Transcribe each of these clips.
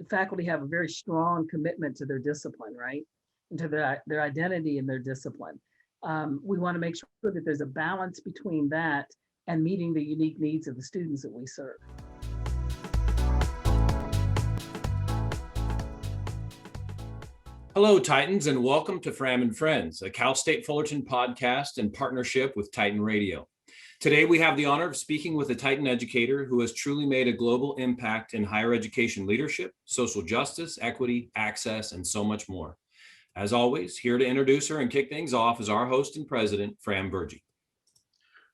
the faculty have a very strong commitment to their discipline, right? And to their identity and their discipline. We want to make sure that there's a balance between that and meeting the unique needs of the students that we serve. Hello, Titans, and welcome to Fram and Friends, a Cal State Fullerton podcast in partnership with Titan Radio. Today, we have the honor of speaking with a Titan educator who has truly made a global impact in higher education leadership, social justice, equity, access, and so much more. As always, here to introduce her and kick things off is our host and president, Fram Virjee.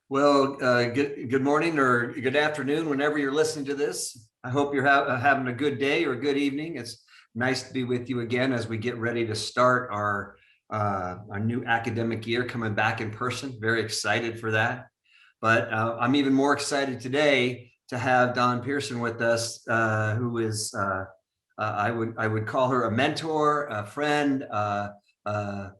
Well, good morning or good afternoon, whenever you're listening to this. I hope you're having a good day or a good evening. It's nice to be with you again as we get ready to start our new academic year, coming back in person. Very excited for that. But I'm even more excited today to have Dawn Pearson with us, who is, I would call her a mentor, a friend, a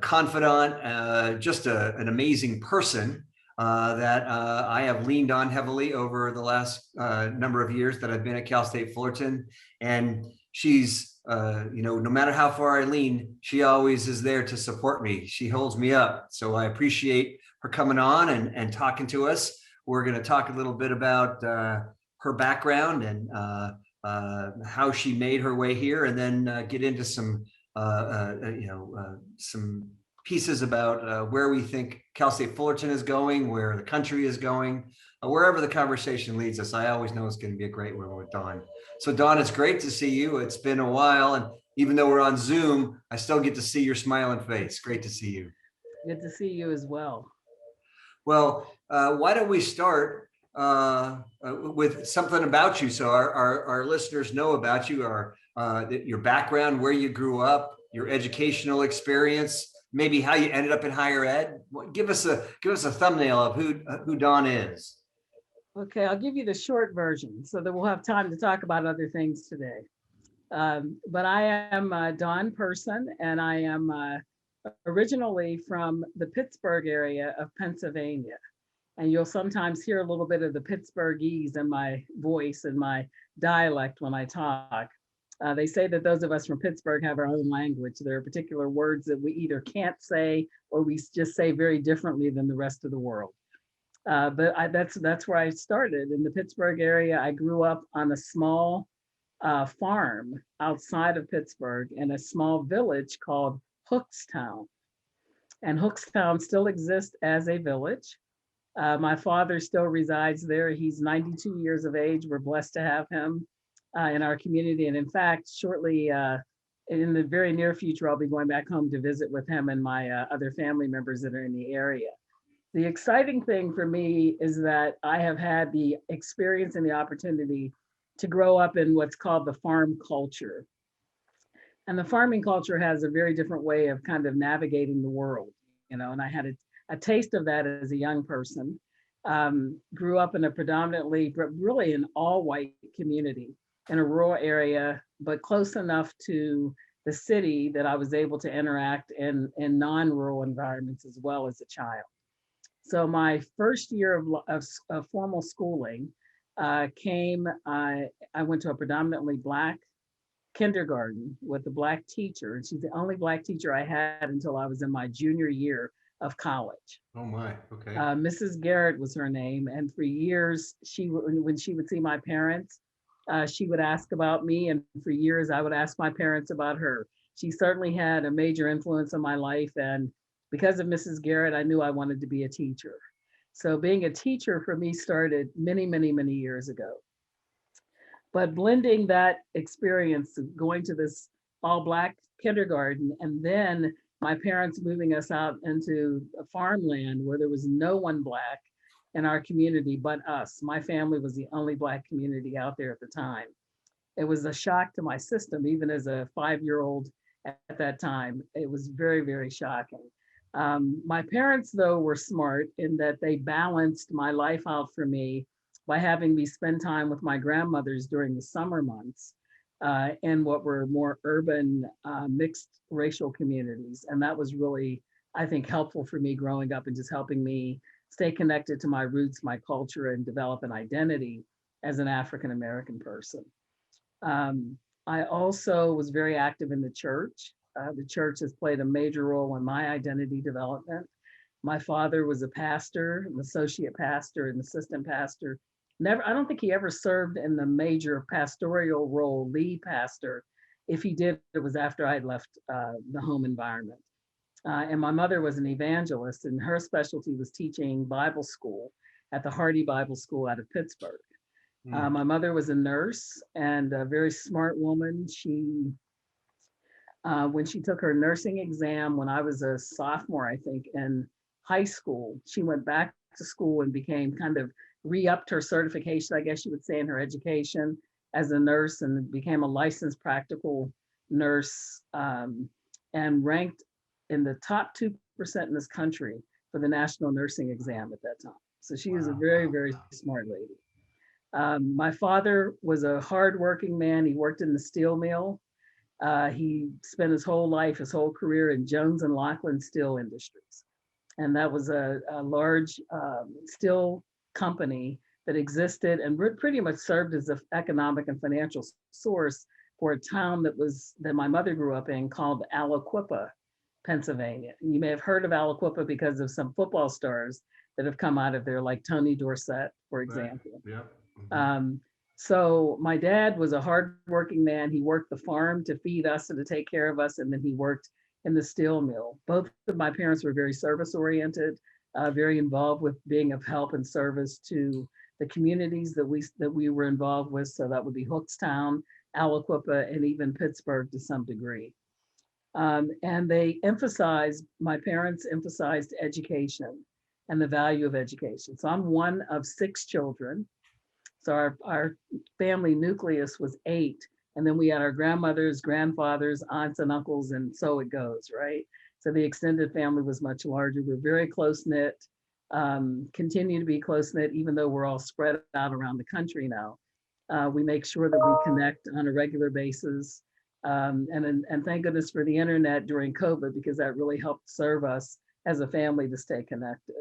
confidant, just an amazing person that I have leaned on heavily over the last number of years that I've been at Cal State Fullerton. And she's, no matter how far I lean, she always is there to support me. She holds me up. So I appreciate her coming on and talking to us. We're going to talk a little bit about her background and how she made her way here, and then get into some, some pieces about where we think Cal State Fullerton is going, where the country is going, wherever the conversation leads us. I always know it's going to be a great one with Dawn. So Dawn, it's great to see you. It's been a while, and even though we're on Zoom, I still get to see your smiling face. Great to see you. Good to see you as well. Well, why don't we start with something about you, so our listeners know about you, your background, where you grew up, your educational experience, maybe how you ended up in higher ed. Give us a thumbnail of who Dawn is. Okay, I'll give you the short version so that we'll have time to talk about other things today. But I am Dawn Pearson, and I am originally from the Pittsburgh area of Pennsylvania. And you'll sometimes hear a little bit of the Pittsburghese in my voice and my dialect when I talk. They say that those of us from Pittsburgh have our own language. There are particular words that we either can't say or we just say very differently than the rest of the world. But that's where I started, in the Pittsburgh area. I grew up on a small farm outside of Pittsburgh in a small village called Hookstown. And Hookstown still exists as a village. My father still resides there. He's 92 years of age. We're blessed to have him in our community. And in fact, shortly in the very near future, I'll be going back home to visit with him and my other family members that are in the area. The exciting thing for me is that I have had the experience and the opportunity to grow up in what's called the farm culture. And the farming culture has a very different way of kind of navigating the world, and I had a taste of that as a young person. Grew up in a predominantly, really an all-white community in a rural area, but close enough to the city that I was able to interact in non-rural environments as well as a child. So my first year of formal schooling I went to a predominantly Black kindergarten with a Black teacher, and she's the only Black teacher I had until I was in my junior year of college. Oh my, okay. Mrs. Garrett was her name, and for years, when she would see my parents, she would ask about me, and for years I would ask my parents about her. She certainly had a major influence on my life, and because of Mrs. Garrett, I knew I wanted to be a teacher. So being a teacher for me started many, many, many years ago. But blending that experience of going to this all Black kindergarten, and then my parents moving us out into a farmland where there was no one Black in our community but us. My family was the only Black community out there at the time. It was a shock to my system, even as a 5-year-old at that time. It was very, very shocking. My parents, though, were smart in that they balanced my life out for me by having me spend time with my grandmothers during the summer months in what were more urban, mixed racial communities. And that was really, I think, helpful for me growing up and just helping me stay connected to my roots, my culture, and develop an identity as an African-American person. I also was very active in the church. The church has played a major role in my identity development. My father was a pastor, an associate pastor, an assistant pastor. Never, I don't think he ever served in the major pastoral role, lead pastor. If he did, it was after I'd left the home environment. And my mother was an evangelist, and her specialty was teaching Bible school at the Hardy Bible School out of Pittsburgh. My mother was a nurse and a very smart woman. She, when she took her nursing exam, when I was a sophomore, I think, in high school, she went back to school and became kind of re-upped her certification, I guess you would say, in her education as a nurse, and became a licensed practical nurse, and ranked in the top 2% in this country for the national nursing exam at that time. So she was a very, very smart lady. My father was a hardworking man. He worked in the steel mill. He spent his whole life, his whole career in Jones and Laughlin Steel Industries. And that was a large steel company that existed and pretty much served as an economic and financial source for a town that my mother grew up in called Aliquippa, Pennsylvania. And you may have heard of Aliquippa because of some football stars that have come out of there, like Tony Dorsett, for example. Right. Yeah. So my dad was a hardworking man. He worked the farm to feed us and to take care of us, and then he worked in the steel mill. Both of my parents were very service oriented, very involved with being of help and service to the communities that we were involved with. So that would be Hookstown, Aliquippa, and even Pittsburgh to some degree. And my parents emphasized education and the value of education. So I'm one of 6 children. So our family nucleus was 8. And then we had our grandmothers, grandfathers, aunts and uncles, and so it goes, right? So the extended family was much larger. We're very close knit, continue to be close knit, even though we're all spread out around the country now. We make sure that we connect on a regular basis. And thank goodness for the internet during COVID, because that really helped serve us as a family to stay connected.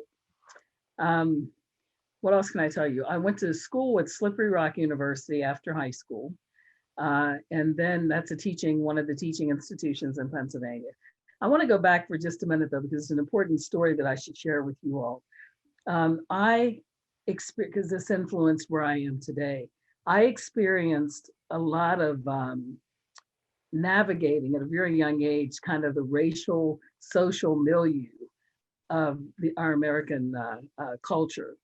What else can I tell you? I went to school at Slippery Rock University after high school. And then that's one of the teaching institutions in Pennsylvania. I want to go back for just a minute though, because it's an important story that I should share with you all. Because this influenced where I am today. I experienced a lot of navigating at a very young age, kind of the racial, social milieu of our American culture.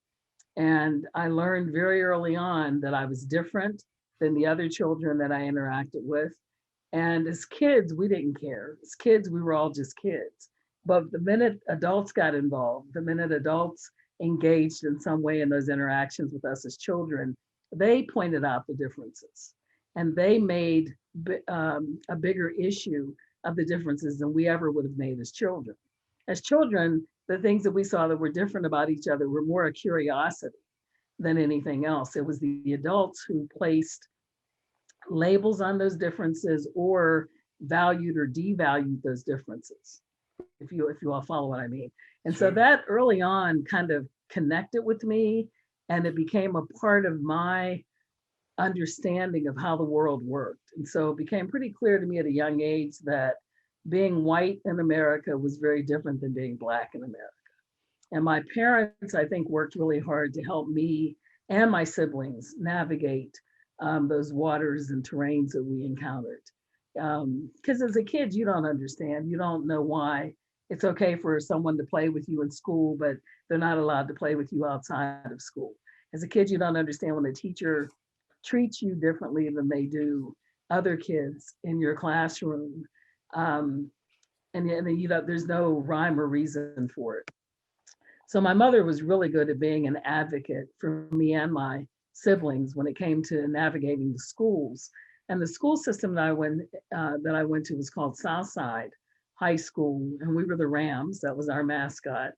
And I learned very early on that I was different than the other children that I interacted with. And as kids, we didn't care. As kids, we were all just kids. But the minute adults got involved, the minute adults engaged in some way in those interactions with us as children, they pointed out the differences. And they made a bigger issue of the differences than we ever would have made as children. As children, the things that we saw that were different about each other were more a curiosity than anything else. It was the adults who placed labels on those differences or valued or devalued those differences, if you all follow what I mean. And so that early on kind of connected with me, and it became a part of my understanding of how the world worked. And so it became pretty clear to me at a young age that being white in America was very different than being Black in America. And my parents, I think, worked really hard to help me and my siblings navigate those waters and terrains that we encountered. Because as a kid, you don't understand. You don't know why it's okay for someone to play with you in school, but they're not allowed to play with you outside of school. As a kid, you don't understand when a teacher treats you differently than they do other kids in your classroom. And there's no rhyme or reason for it. So my mother was really good at being an advocate for me and my siblings when it came to navigating the schools. And the school system that I went to was called Southside High School, and we were the Rams. That was our mascot.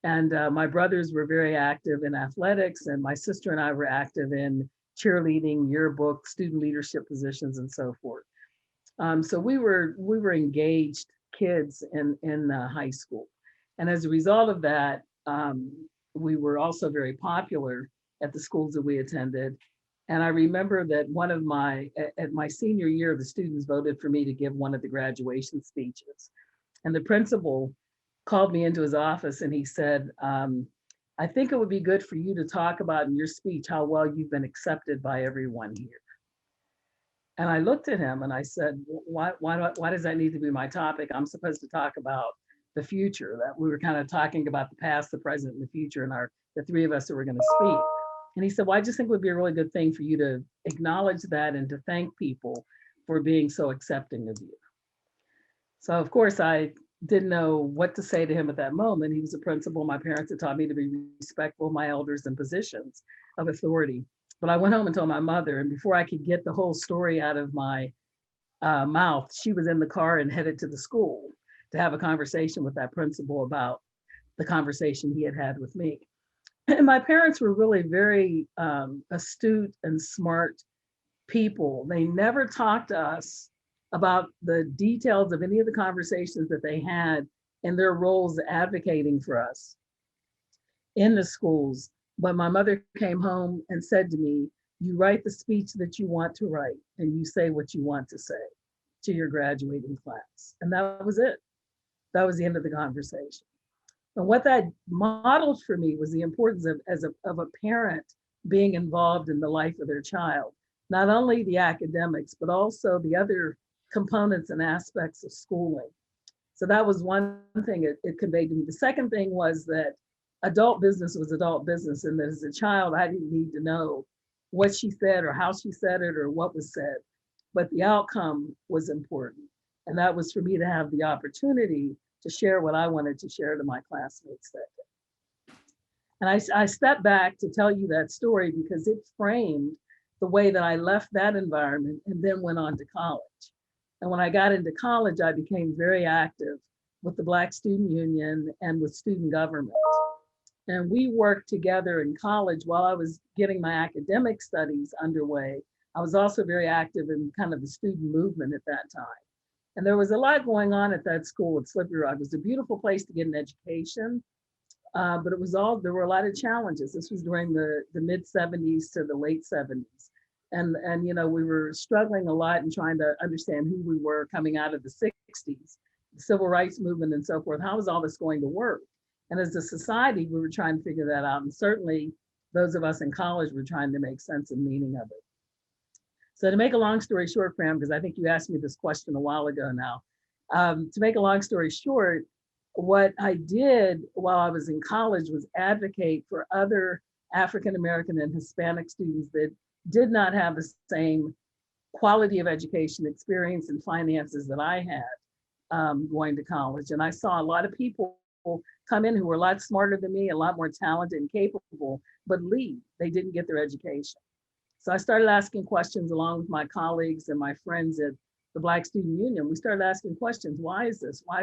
And my brothers were very active in athletics, and my sister and I were active in cheerleading, yearbook, student leadership positions, and so forth. So we were engaged kids in high school. And as a result of that, we were also very popular at the schools that we attended. And I remember that at my senior year, the students voted for me to give one of the graduation speeches. And the principal called me into his office and he said, I think it would be good for you to talk about in your speech how well you've been accepted by everyone here. And I looked at him and I said, why does that need to be my topic? I'm supposed to talk about the future. That we were kind of talking about the past, the present, and the future, and the three of us that were going to speak. And he said, well, I just think it would be a really good thing for you to acknowledge that and to thank people for being so accepting of you. So of course, I didn't know what to say to him at that moment. He was a principal. My parents had taught me to be respectful of my elders and positions of authority. But I went home and told my mother, and before I could get the whole story out of my mouth, she was in the car and headed to the school to have a conversation with that principal about the conversation he had had with me. And my parents were really very astute and smart people. They never talked to us about the details of any of the conversations that they had in their roles advocating for us in the schools. But my mother came home and said to me, you write the speech that you want to write and you say what you want to say to your graduating class. And that was it. That was the end of the conversation. And what that modeled for me was the importance of a parent being involved in the life of their child, not only the academics, but also the other components and aspects of schooling. So that was one thing it conveyed to me. The second thing was that adult business was adult business, and that as a child, I didn't need to know what she said or how she said it or what was said, but the outcome was important. And that was for me to have the opportunity to share what I wanted to share to my classmates that day. And I stepped back to tell you that story because it framed the way that I left that environment and then went on to college. And when I got into college, I became very active with the Black Student Union and with student government. And we worked together in college while I was getting my academic studies underway. I was also very active in kind of the student movement at that time. And there was a lot going on at that school at Slippery Rock. It was a beautiful place to get an education, but there were a lot of challenges. This was during the mid 70s to the late 70s. And you know, we were struggling a lot and trying to understand who we were coming out of the 60s, the civil rights movement and so forth. How was all this going to work? And as a society, we were trying to figure that out. And certainly those of us in college were trying to make sense and meaning of it. So to make a long story short, Fram, because I think you asked me this question a while ago now, to make a long story short, what I did while I was in college was advocate for other African-American and Hispanic students that did not have the same quality of education, experience, and finances that I had going to college. And I saw a lot of people come in who were a lot smarter than me, a lot more talented and capable, but leave. They didn't get their education. So I started asking questions along with my colleagues and my friends at the Black Student Union. We started asking questions. Why is this? Why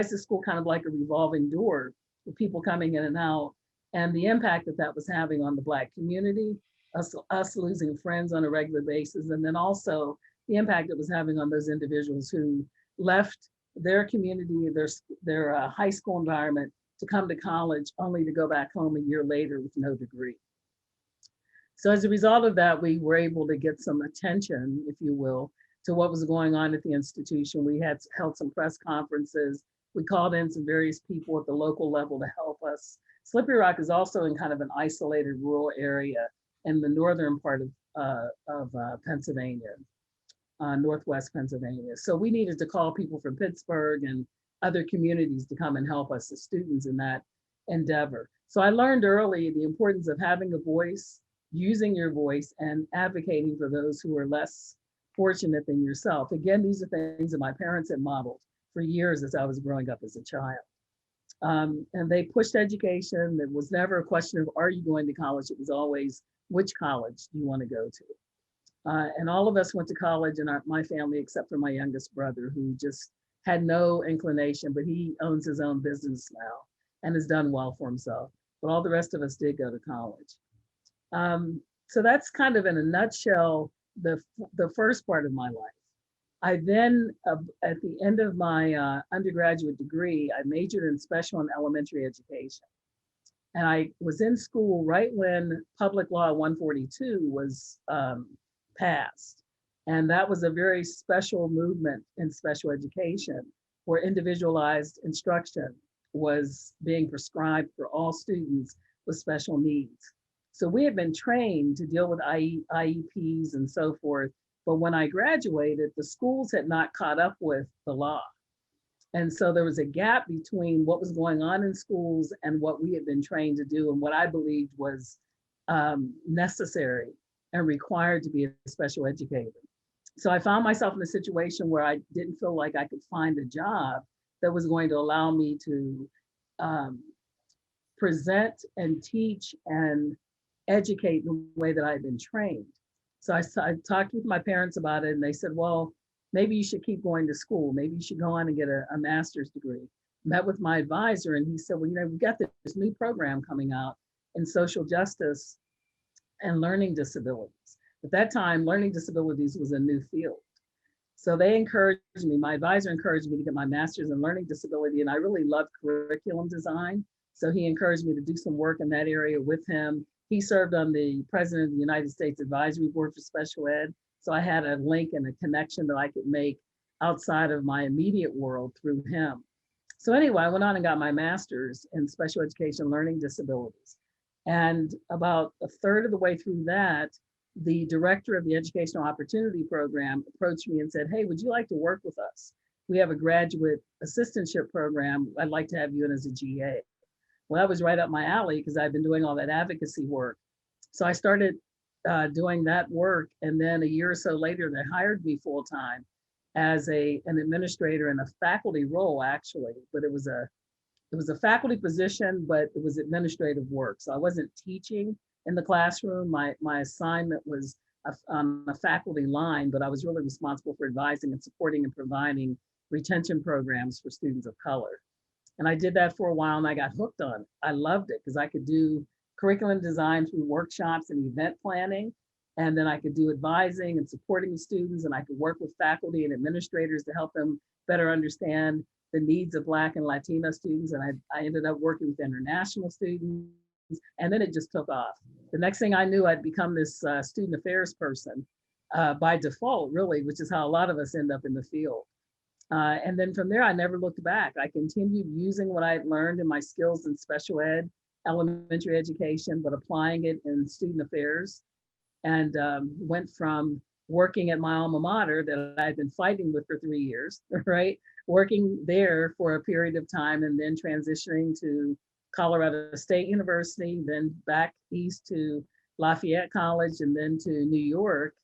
is this school kind of like a revolving door with people coming in and out? And the impact that was having on the Black community, us losing friends on a regular basis, and then also the impact it was having on those individuals who left their community, their high school environment to come to college only to go back home a year later with no degree. So as a result of that, we were able to get some attention, if you will, to what was going on at the institution. We had held some press conferences. We called in some various people at the local level to help us. Slippery Rock is also in kind of an isolated rural area in the northern part of Pennsylvania, Northwest Pennsylvania. So we needed to call people from Pittsburgh and other communities to come and help us as students in that endeavor. So I learned early the importance of having a voice, using your voice, and advocating for those who are less fortunate than yourself. Again, these are things that my parents had modeled for years as I was growing up as a child. And they pushed education. It was never a question of, are you going to college? It was always, which college do you want to go to? And all of us went to college in my family, except for my youngest brother, who just had no inclination, but he owns his own business now and has done well for himself. But all the rest of us did go to college. So that's kind of in a nutshell, the first part of my life. I then, at the end of my undergraduate degree, I majored in special and elementary education. And I was in school right when Public Law 142 was passed. And that was a very special movement in special education where individualized instruction was being prescribed for all students with special needs. So we had been trained to deal with IEPs and so forth, but when I graduated, the schools had not caught up with the law. And so there was a gap between what was going on in schools and what we had been trained to do and what I believed was necessary and required to be a special educator. So I found myself in a situation where I didn't feel like I could find a job that was going to allow me to present and teach and educate in the way that I'd been trained. So I talked with my parents about it and they said, well, maybe you should keep going to school. Maybe you should go on and get a master's degree. Met with my advisor and he said, well, we've got this new program coming out in social justice and learning disabilities. At that time, learning disabilities was a new field. So they encouraged me, my advisor encouraged me to get my master's in learning disability, and I really loved curriculum design. So he encouraged me to do some work in that area with him. He served on the President of the United States Advisory Board for Special Ed. So I had a link and a connection that I could make outside of my immediate world through him. So anyway, I went on and got my master's in special education learning disabilities. And about a third of the way through that, the director of the Educational Opportunity Program approached me and said, hey, would you like to work with us? We have a graduate assistantship program. I'd like to have you in as a GA. Well, that was right up my alley because I've been doing all that advocacy work. So I started doing that work. And then a year or so later, they hired me full time as an administrator in a faculty role, actually. But it was a faculty position, but it was administrative work. So I wasn't teaching in the classroom. My assignment was on a faculty line, but I was really responsible for advising and supporting and providing retention programs for students of color. And I did that for a while and I got hooked on it. I loved it because I could do curriculum design through workshops and event planning. And then I could do advising and supporting the students, and I could work with faculty and administrators to help them better understand the needs of Black and Latino students. And I ended up working with international students, and then it just took off. The next thing I knew, I'd become this student affairs person by default, really, which is how a lot of us end up in the field. And then from there, I never looked back. I continued using what I had learned in my skills in special ed, elementary education, but applying it in student affairs, and went from working at my alma mater that I'd been fighting with for 3 years, right? Working there for a period of time and then transitioning to Colorado State University, then back east to Lafayette College, and then to New York,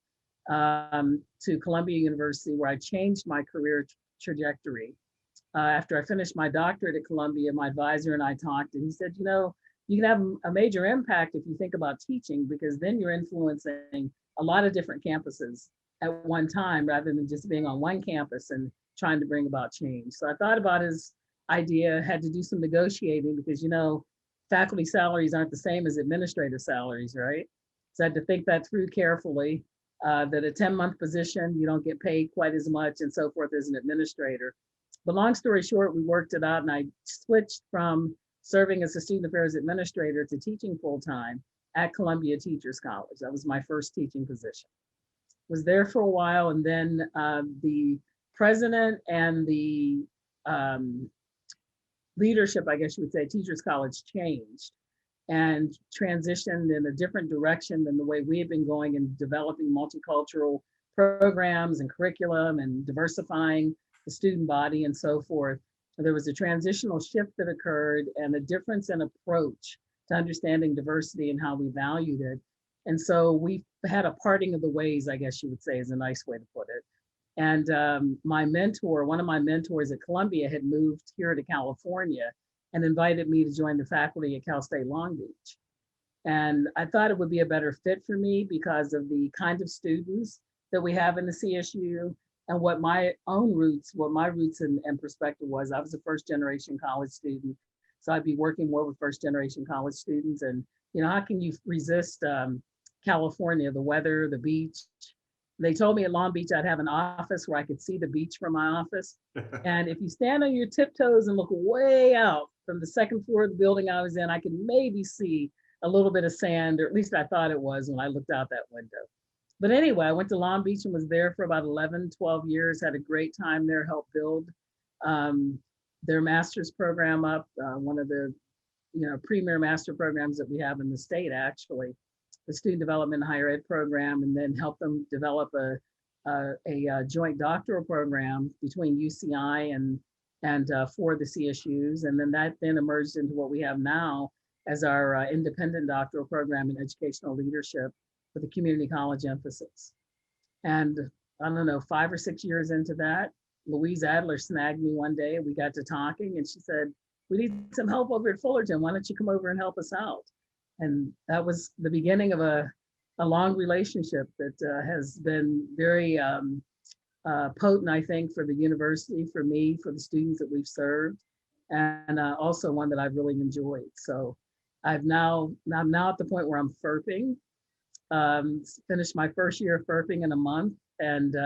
to Columbia University, where I changed my career trajectory. After I finished my doctorate at Columbia, my advisor and I talked, and he said, you can have a major impact if you think about teaching, because then you're influencing a lot of different campuses at one time, rather than just being on one campus and trying to bring about change. So I thought about his idea, had to do some negotiating because, faculty salaries aren't the same as administrative salaries, right? So I had to think that through carefully, that a 10-month position, you don't get paid quite as much and so forth as an administrator. But long story short, we worked it out and I switched from serving as a student affairs administrator to teaching full-time at Columbia Teachers College. That was my first teaching position. Was there for a while, and then the president and the leadership, I guess you would say, Teachers College changed and transitioned in a different direction than the way we had been going in developing multicultural programs and curriculum and diversifying the student body and so forth. There was a transitional shift that occurred and a difference in approach to understanding diversity and how we valued it. And so we had a parting of the ways, I guess you would say, is a nice way to put it. And my mentor, one of my mentors at Columbia, had moved here to California and invited me to join the faculty at Cal State Long Beach. And I thought it would be a better fit for me because of the kind of students that we have in the CSU and what my roots and perspective was. I was a first generation college student. So I'd be working more with first generation college students. And, how can you resist California, the weather, the beach? They told me at Long Beach, I'd have an office where I could see the beach from my office. And if you stand on your tiptoes and look way out, from the second floor of the building I was in, I could maybe see a little bit of sand, or at least I thought it was when I looked out that window. But anyway, I went to Long Beach and was there for about 11, 12 years, had a great time there, helped build their master's program up, one of the premier master programs that we have in the state, actually, the Student Development and Higher Ed program, and then help them develop a joint doctoral program between UCI and for the CSUs. And then that then emerged into what we have now as our independent doctoral program in educational leadership with a community college emphasis. And I don't know, 5 or 6 years into that, Louise Adler snagged me one day and we got to talking and she said, we need some help over at Fullerton. Why don't you come over and help us out? And that was the beginning of a long relationship that has been very potent, I think, for the university, for me, for the students that we've served, and also one that I've really enjoyed. So I'm now at the point where I'm FERPing. Finished my first year of FERPing in a month, and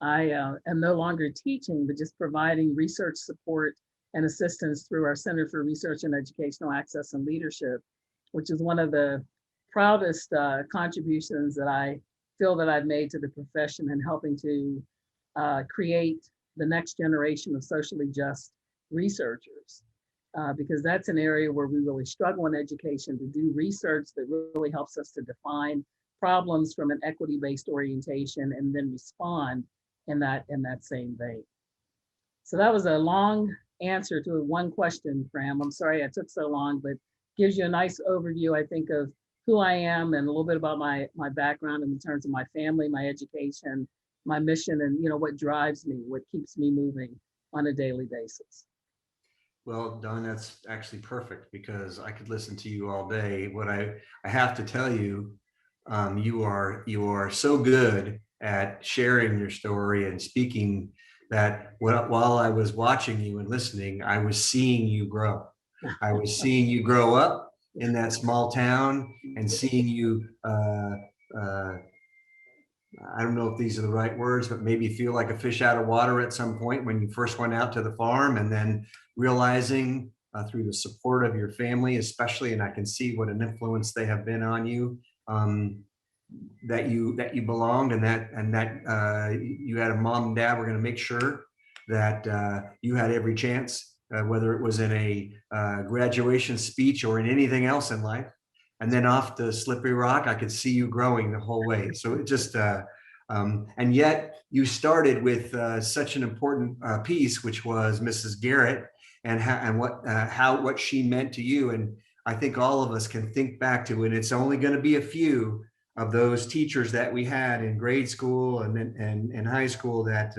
I am no longer teaching, but just providing research support and assistance through our Center for Research and Educational Access and Leadership, which is one of the proudest contributions that I feel that I've made to the profession in helping to create the next generation of socially just researchers. Because that's an area where we really struggle in education to do research that really helps us to define problems from an equity-based orientation and then respond in that same vein. So that was a long answer to one question, Fram. I'm sorry I took so long, but gives you a nice overview, I think, of who I am and a little bit about my background in terms of my family, my education, my mission, and what drives me, what keeps me moving on a daily basis. Well, Don, that's actually perfect because I could listen to you all day. What I have to tell you, you are so good at sharing your story and speaking that while I was watching you and listening, I was seeing you grow. I was seeing you grow up in that small town and seeing you, I don't know if these are the right words, but maybe feel like a fish out of water at some point when you first went out to the farm, and then realizing through the support of your family, especially, and I can see what an influence they have been on you, that you belonged, and that you had a mom and dad were going to make sure that you had every chance, whether it was in a graduation speech or in anything else in life. And then off the slippery rock, I could see you growing the whole way. So it just, and yet you started with such an important piece, which was Mrs. Garrett and what she meant to you. And I think all of us can think back to it. It's only going to be a few of those teachers that we had in grade school and high school that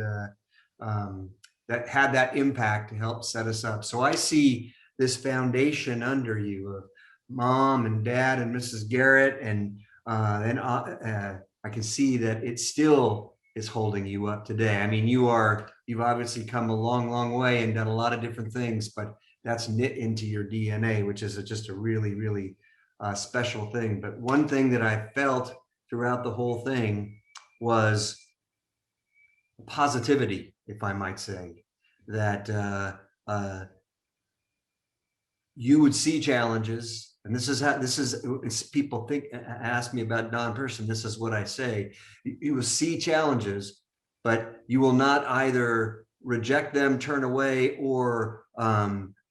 had that impact to help set us up. So I see this foundation under you of Mom and Dad and Mrs. Garrett, and then I can see that it still is holding you up today. I mean, you've obviously come a long, long way and done a lot of different things, but that's knit into your DNA, which is just a really, really special thing. But one thing that I felt throughout the whole thing was positivity, if I might say, that you would see challenges. And this is people ask me about Don Person. This is what I say. You will see challenges, but you will not either reject them, turn away, or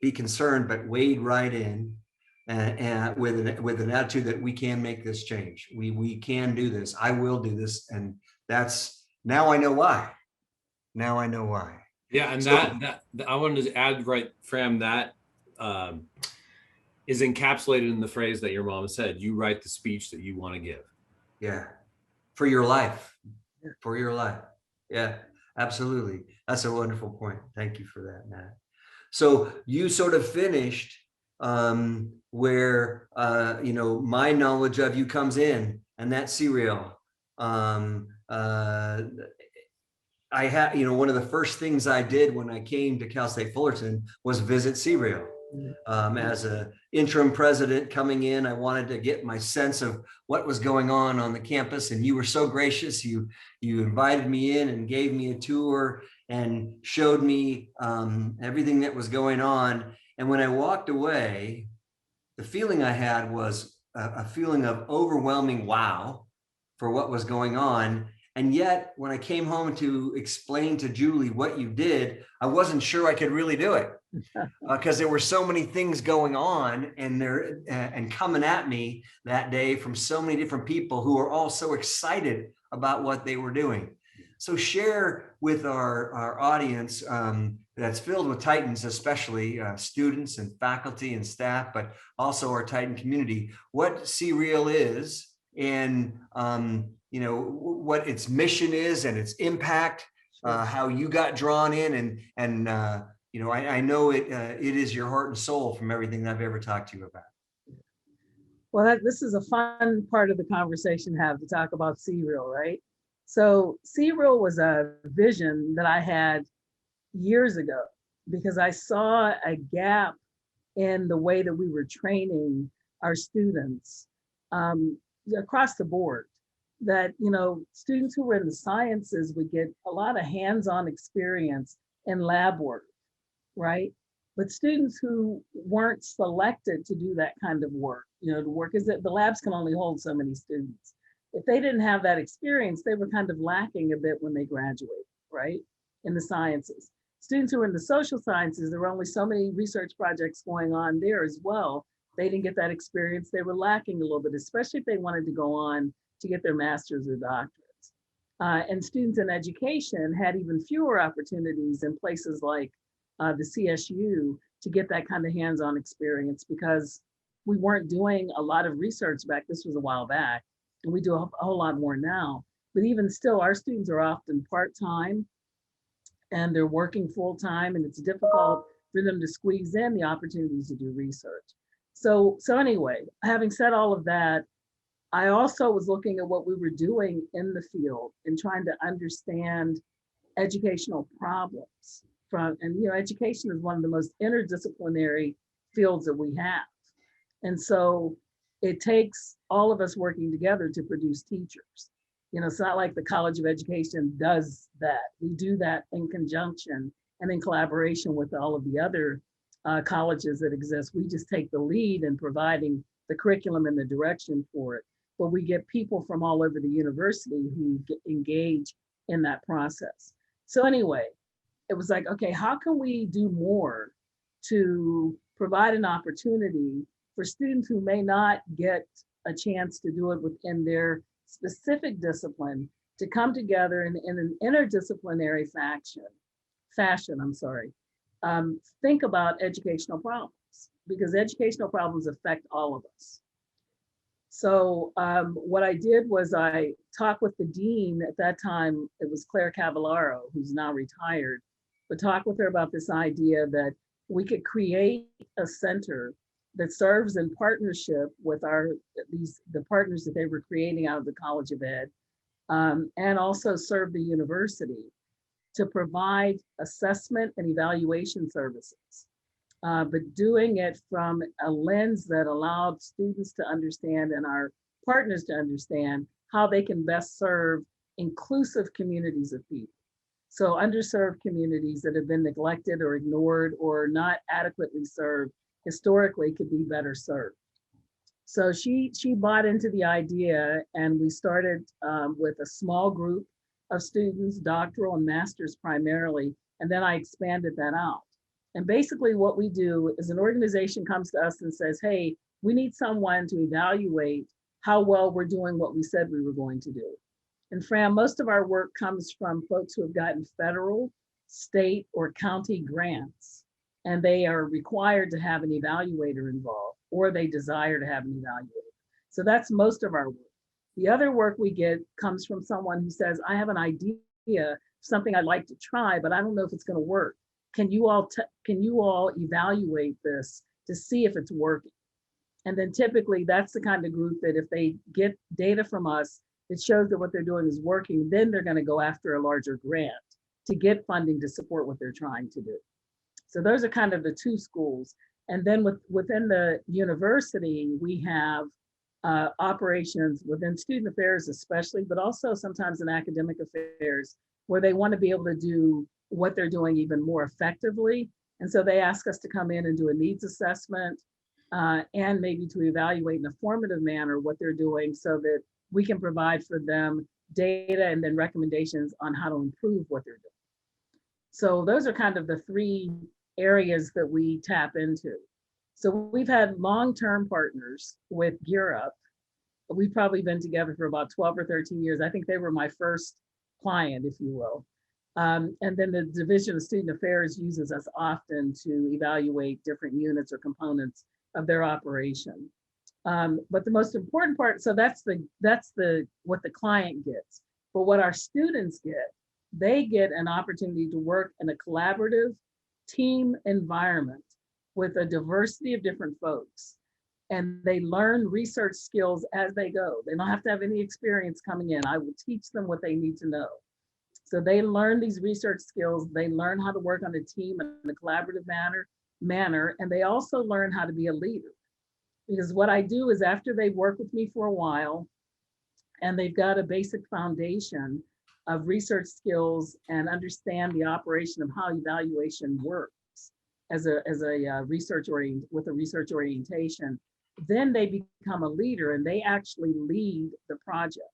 be concerned, but wade right in and with an attitude that we can make this change. We can do this. I will do this. And that's, now I know why. Now I know why. Yeah. And that I wanted to add, right, Fram, that is encapsulated in the phrase that your mom said: you write the speech that you want to give. Yeah. For your life. For your life. Yeah, absolutely. That's a wonderful point. Thank you for that, Matt. So you sort of finished where my knowledge of you comes in, and that serial. I had, one of the first things I did when I came to Cal State Fullerton was visit serial. As an interim president coming in, I wanted to get my sense of what was going on the campus, and you were so gracious. You invited me in and gave me a tour and showed me everything that was going on. And when I walked away, the feeling I had was a feeling of overwhelming wow for what was going on. And yet, when I came home to explain to Julie what you did, I wasn't sure I could really do it because there were so many things going on and coming at me that day from so many different people who are all so excited about what they were doing. So share with our audience that's filled with Titans, especially students and faculty and staff, but also our Titan community, what C-Real is and what its mission is and its impact, how you got drawn in, and I know it is your heart and soul from everything that I've ever talked to you about. Well, this is a fun part of the conversation to talk about C-Real, right? So C-Real was a vision that I had years ago because I saw a gap in the way that we were training our students across the board. That, students who were in the sciences would get a lot of hands-on experience in lab work, right? But students who weren't selected to do that kind of work, the work is that the labs can only hold so many students. If they didn't have that experience, they were kind of lacking a bit when they graduated, right? In the sciences. Students who were in the social sciences, there were only so many research projects going on there as well. They didn't get that experience. They were lacking a little bit, especially if they wanted to go on to get their master's or doctorates. And students in education had even fewer opportunities in places like the CSU to get that kind of hands-on experience because we weren't doing a lot of research this was a while back, and we do a whole lot more now. But even still, our students are often part-time and they're working full-time, and it's difficult for them to squeeze in the opportunities to do research. So anyway, having said all of that, I also was looking at what we were doing in the field and trying to understand educational problems education is one of the most interdisciplinary fields that we have. And so it takes all of us working together to produce teachers. It's not like the College of Education does that. We do that in conjunction and in collaboration with all of the other colleges that exist. We just take the lead in providing the curriculum and the direction for it. But we get people from all over the university who engage in that process. So anyway, it was like, okay, how can we do more to provide an opportunity for students who may not get a chance to do it within their specific discipline to come together in an interdisciplinary fashion, think about educational problems, because educational problems affect all of us. So what I did was I talked with the dean at that time. It was Claire Cavallaro, who's now retired, but talked with her about this idea that we could create a center that serves in partnership with the partners that they were creating out of the College of Ed, and also serve the university to provide assessment and evaluation services, but doing it from a lens that allowed students to understand and our partners to understand how they can best serve inclusive communities of people. So underserved communities that have been neglected or ignored or not adequately served historically could be better served. So she bought into the idea, and we started with a small group of students, doctoral and masters primarily, and then I expanded that out. And basically what we do is an organization comes to us and says, hey, we need someone to evaluate how well we're doing what we said we were going to do. And Fram, most of our work comes from folks who have gotten federal, state, or county grants, and they are required to have an evaluator involved, or they desire to have an evaluator. So that's most of our work. The other work we get comes from someone who says, I have an idea, something I'd like to try, but I don't know if it's going to work. Can you all evaluate this to see if it's working? And then typically that's the kind of group that if they get data from us that shows that what they're doing is working, then they're going to go after a larger grant to get funding to support what they're trying to do. So those are kind of the two schools. And then within the university, we have operations within student affairs especially, but also sometimes in academic affairs, where they want to be able to do what they're doing even more effectively And so they ask us to come in and do a needs assessment and maybe to evaluate in a formative manner what they're doing so that we can provide for them data and then recommendations on how to improve what they're doing. So those are kind of the three areas that we tap into. So we've had long-term partners with Gear Up. We've probably been together for about 12 or 13 years. I think they were my first client, if you will. And then the Division of Student Affairs uses us often to evaluate different units or components of their operation. But the most important part, so that's what the client gets. But what our students get, they get an opportunity to work in a collaborative team environment with a diversity of different folks. And they learn research skills as they go. They don't have to have any experience coming in. I will teach them what they need to know. So they learn these research skills. They learn how to work on a team in a collaborative manner, and they also learn how to be a leader. Because what I do is after they work with me for a while, and they've got a basic foundation of research skills and understand the operation of how evaluation works as a research orientation, then they become a leader and they actually lead the project.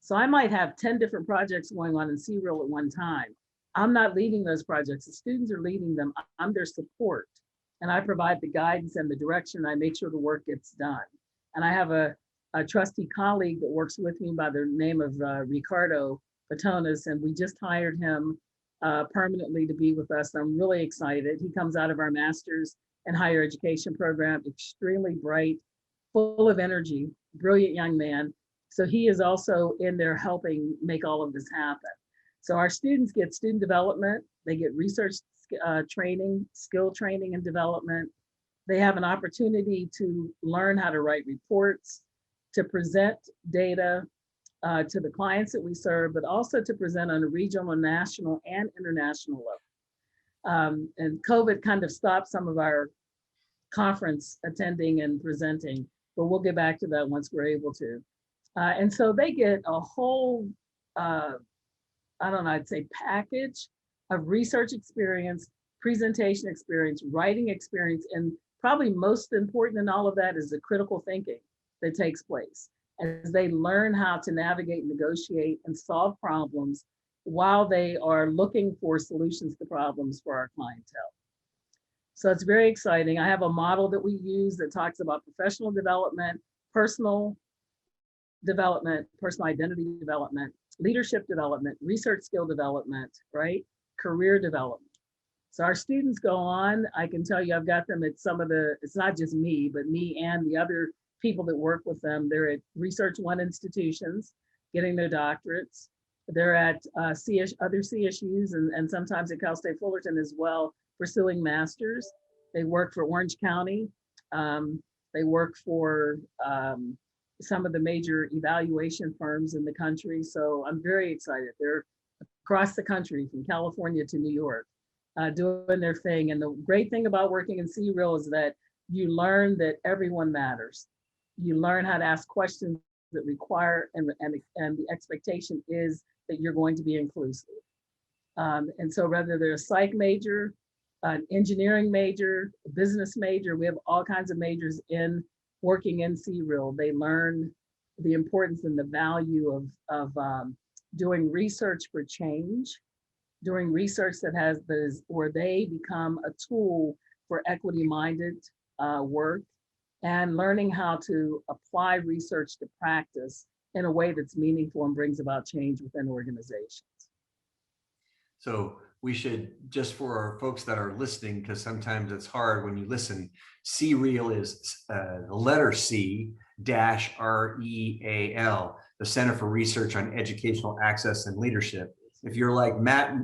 So I might have 10 different projects going on in CREAL at one time. I'm not leading those projects. The students are leading them. I'm their support. And I provide the guidance and the direction. I make sure the work gets done. And I have a trusty colleague that works with me by the name of Ricardo Patonis, and we just hired him permanently to be with us. I'm really excited. He comes out of our master's in higher education program, extremely bright, full of energy, brilliant young man. So he is also in there helping make all of this happen. So our students get student development, they get research training, skill training and development. They have an opportunity to learn how to write reports, to present data to the clients that we serve, but also to present on a regional, national, and international level. And COVID kind of stopped some of our conference attending and presenting, but we'll get back to that once we're able to. And so they get a whole, I don't know, I'd say package of research experience, presentation experience, writing experience, and probably most important in all of that is the critical thinking that takes place as they learn how to navigate, negotiate, and solve problems while they are looking for solutions to problems for our clientele. So it's very exciting. I have a model that we use that talks about professional development, personal identity development, leadership development, research skill development, right? Career development. So our students go on, I can tell you, I've got them at some of the, it's not just me, but me and the other people that work with them. They're at Research One institutions, getting their doctorates. They're at other CSUs and sometimes at Cal State Fullerton as well, pursuing masters. They work for Orange County. They work for some of the major evaluation firms in the country. So I'm very excited. They're across the country from California to New York, doing their thing. And the great thing about working in CREAL is that you learn that everyone matters. You learn how to ask questions that require, and the expectation is that you're going to be inclusive. And so whether they're a psych major, an engineering major, a business major, we have all kinds of majors in working in CREAL. They learn the importance and the value of doing research for change, doing research where they become a tool for equity-minded work, and learning how to apply research to practice in a way that's meaningful and brings about change within organizations. So we should, just for our folks that are listening, because sometimes it's hard when you listen, CREAL is the letter C dash REAL, the Center for Research on Educational Access and Leadership. If you're like Matt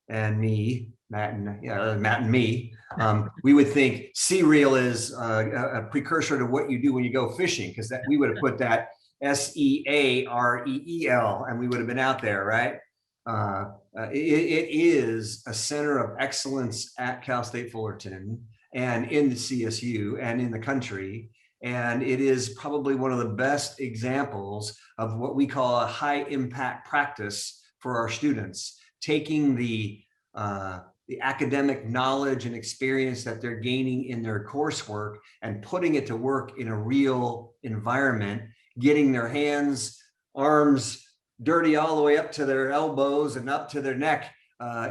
and me, we would think CREAL is a precursor to what you do when you go fishing, because that we would have put that SEAREEL and we would have been out there, right? It is a center of excellence at Cal State Fullerton and in the CSU and in the country. And it is probably one of the best examples of what we call a high impact practice for our students, taking the the academic knowledge and experience that they're gaining in their coursework and putting it to work in a real environment, getting their hands, arms dirty all the way up to their elbows and up to their neck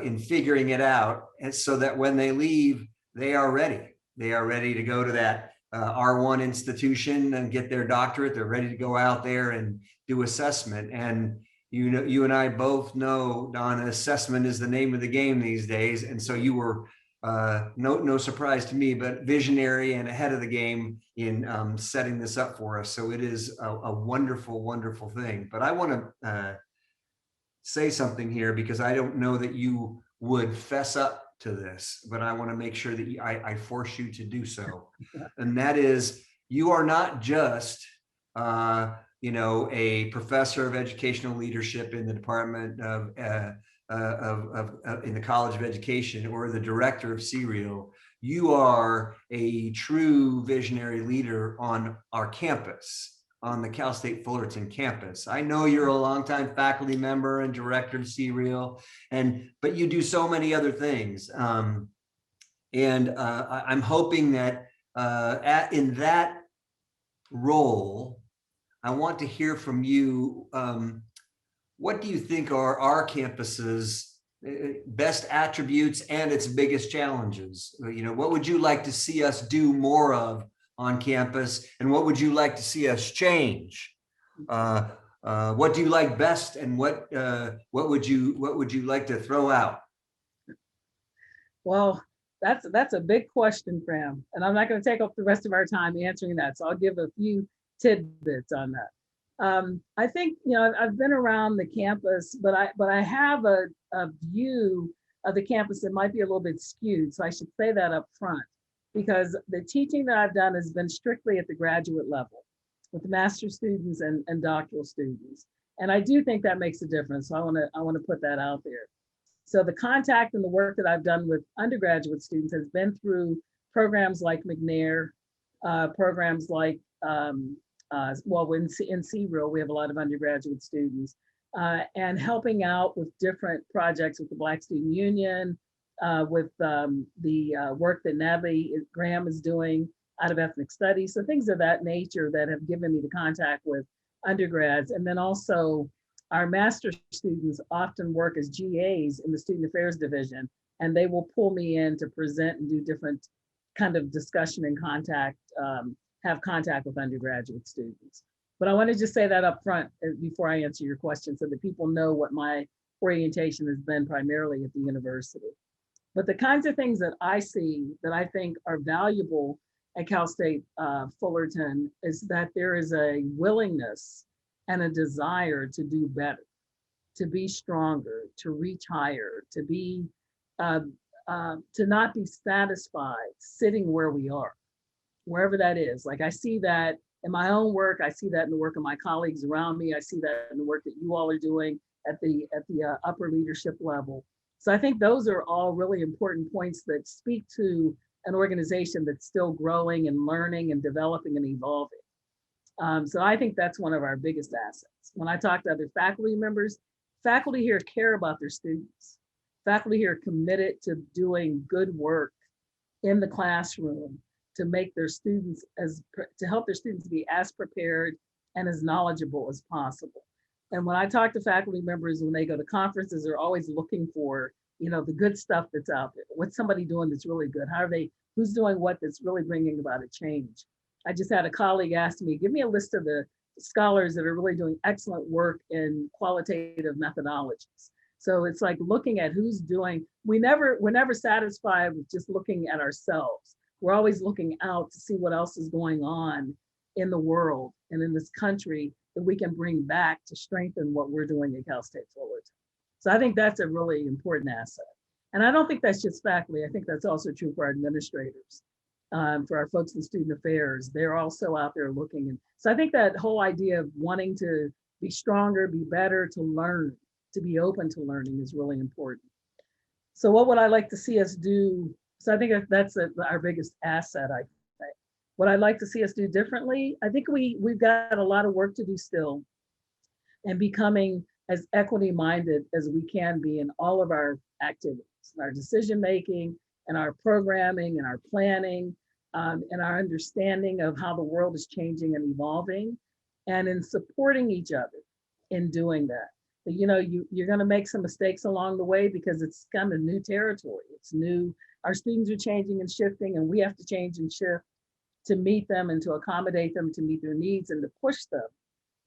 in figuring it out. And so that when they leave, they are ready. They are ready to go to that R1 institution and get their doctorate. They're ready to go out there and do assessment. And you know, you and I both know, Don, assessment is the name of the game these days. And so you were no surprise to me, but visionary and ahead of the game in setting this up for us. So it is a wonderful, wonderful thing. But I want to say something here, because I don't know that you would fess up to this, but I want to make sure that I force you to do so. And that is, you are not just you know, a professor of educational leadership in the Department of in the College of Education, or the director of CREAL. You are a true visionary leader on our campus, on the Cal State Fullerton campus. I know you're a longtime faculty member and director of CREAL, but you do so many other things. I'm hoping that in that role, I want to hear from you. What do you think are our campus's best attributes and its biggest challenges? You know, what would you like to see us do more of on campus, and what would you like to see us change? What do you like best, and what would you like to throw out? Well, that's a big question, Fram, and I'm not going to take up the rest of our time answering that. So I'll give a few tidbits on that. I think, you know, I've been around the campus, but I have a view of the campus that might be a little bit skewed. So I should say that up front, because the teaching that I've done has been strictly at the graduate level with master's students and doctoral students. And I do think that makes a difference. So I want to put that out there. So the contact and the work that I've done with undergraduate students has been through programs like McNair, programs like well, in CREAL, we have a lot of undergraduate students, and helping out with different projects with the Black Student Union, with the work that Natalie Graham is doing out of ethnic studies. So things of that nature that have given me the contact with undergrads. And then also our master's students often work as GAs in the Student Affairs Division, and they will pull me in to present and do different kind of discussion and contact, have contact with undergraduate students. But I want to just say that up front before I answer your question, so that people know what my orientation has been primarily at the university. But the kinds of things that I see that I think are valuable at Cal State Fullerton is that there is a willingness and a desire to do better, to be stronger, to reach higher, to be to not be satisfied sitting where we are, wherever that is. Like, I see that in my own work, I see that in the work of my colleagues around me, I see that in the work that you all are doing at the upper leadership level. So I think those are all really important points that speak to an organization that's still growing and learning and developing and evolving. So I think that's one of our biggest assets. When I talk to other faculty members, faculty here care about their students. Faculty here are committed to doing good work in the classroom to make their students to help their students be as prepared and as knowledgeable as possible. And when I talk to faculty members, when they go to conferences, they're always looking for, you know, the good stuff that's out there. What's somebody doing that's really good? Who's doing what that's really bringing about a change? I just had a colleague ask me, give me a list of the scholars that are really doing excellent work in qualitative methodologies. So it's like looking at who's doing, we're never satisfied with just looking at ourselves. We're always looking out to see what else is going on in the world and in this country that we can bring back to strengthen what we're doing at Cal State Fullerton. So I think that's a really important asset. And I don't think that's just faculty. I think that's also true for our administrators, for our folks in student affairs. They're also out there looking. And so I think that whole idea of wanting to be stronger, be better, to learn, to be open to learning is really important. So what would I like to see us do? So I think that's our biggest asset, I think. What I'd like to see us do differently, I think we've got a lot of work to do still, and becoming as equity minded as we can be in all of our activities, our decision making and our programming and our planning, and our understanding of how the world is changing and evolving, and in supporting each other in doing that. But, you know, you're going to make some mistakes along the way because it's kind of new territory. It's new. Our students are changing and shifting, and we have to change and shift to meet them and to accommodate them, to meet their needs and to push them,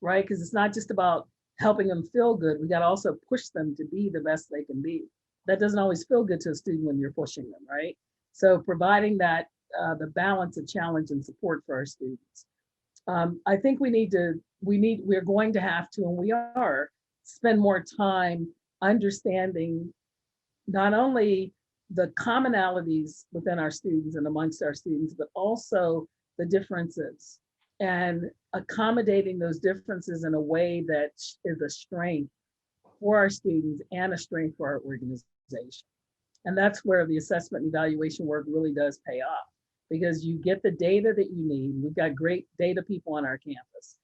right? Because it's not just about helping them feel good. We got to also push them to be the best they can be. That doesn't always feel good to a student when you're pushing them, right? So providing that the balance of challenge and support for our students. I think we're going to have to, and we are, spend more time understanding not only the commonalities within our students and amongst our students, but also the differences, and accommodating those differences in a way that is a strength for our students and a strength for our organization. And that's where the assessment and evaluation work really does pay off, because you get the data that you need. We've got great data people on our campus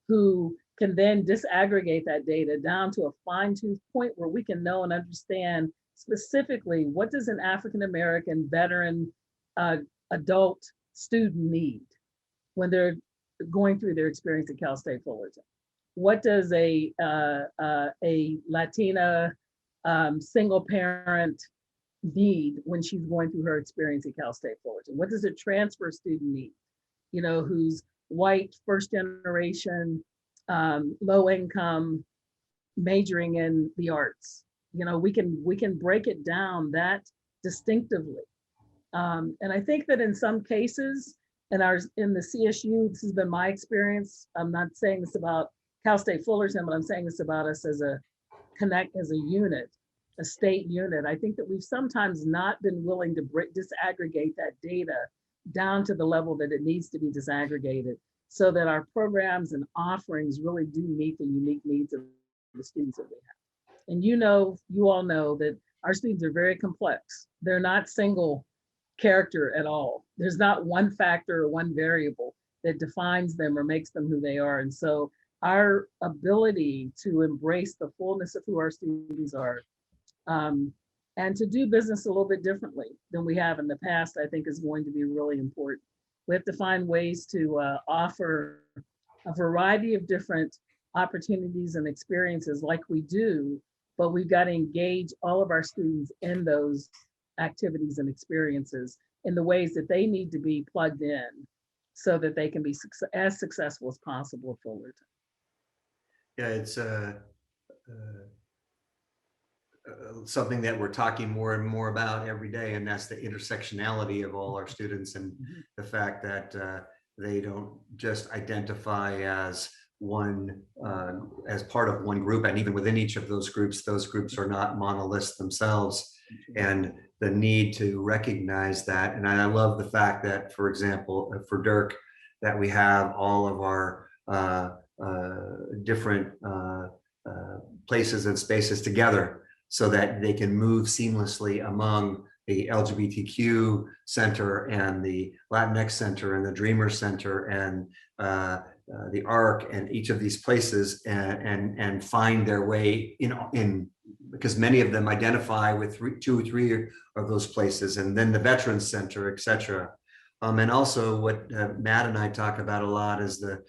who can then disaggregate that data down to a fine-tooth point where we can know and understand specifically what does an African-American veteran adult student need when they're going through their experience at Cal State Fullerton. What does a Latina single parent need when she's going through her experience at Cal State Fullerton? What does a transfer student need, you know, who's white, first generation, low income, majoring in the arts? You know, we can break it down that distinctively. And I think that in some cases, in the CSU, this has been my experience. I'm not saying this about Cal State Fullerton, but I'm saying this about us as a unit, a state unit. I think that we've sometimes not been willing to disaggregate that data down to the level that it needs to be disaggregated, so that our programs and offerings really do meet the unique needs of the students that we have. And you all know that our students are very complex. They're not single character at all. There's not one factor or one variable that defines them or makes them who they are. And so our ability to embrace the fullness of who our students are, and to do business a little bit differently than we have in the past, I think is going to be really important. We have to find ways to offer a variety of different opportunities and experiences like we do, but we've got to engage all of our students in those activities and experiences in the ways that they need to be plugged in so that they can be as successful as possible at Fullerton. Yeah, it's something that we're talking more and more about every day, and that's the intersectionality of all our students, and the fact that they don't just identify as one as part of one group, and even within each of those groups are not monoliths themselves, and the need to recognize that. And I love the fact that, for example, for Dirk, that we have all of our different places and spaces together so that they can move seamlessly among the LGBTQ Center and the Latinx Center and the Dreamer Center and the ARC, and each of these places, and find their way in because many of them identify with 2 or 3 of those places, and then the Veterans Center, etc. And also what Matt and I talk about a lot is the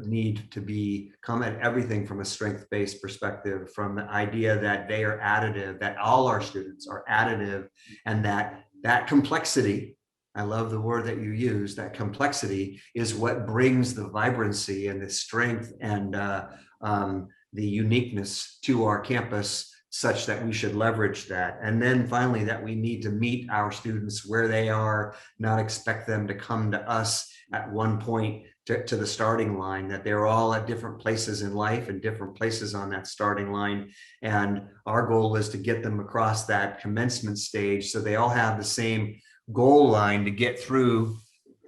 need to come at everything from a strength-based perspective, from the idea that they are additive, that all our students are additive, and that complexity, I love the word that you use, that complexity is what brings the vibrancy and the strength and the uniqueness to our campus, such that we should leverage that. And then finally, that we need to meet our students where they are, not expect them to come to us at one point to the starting line, that they're all at different places in life and different places on that starting line. And our goal is to get them across that commencement stage so they all have the same goal line to get through,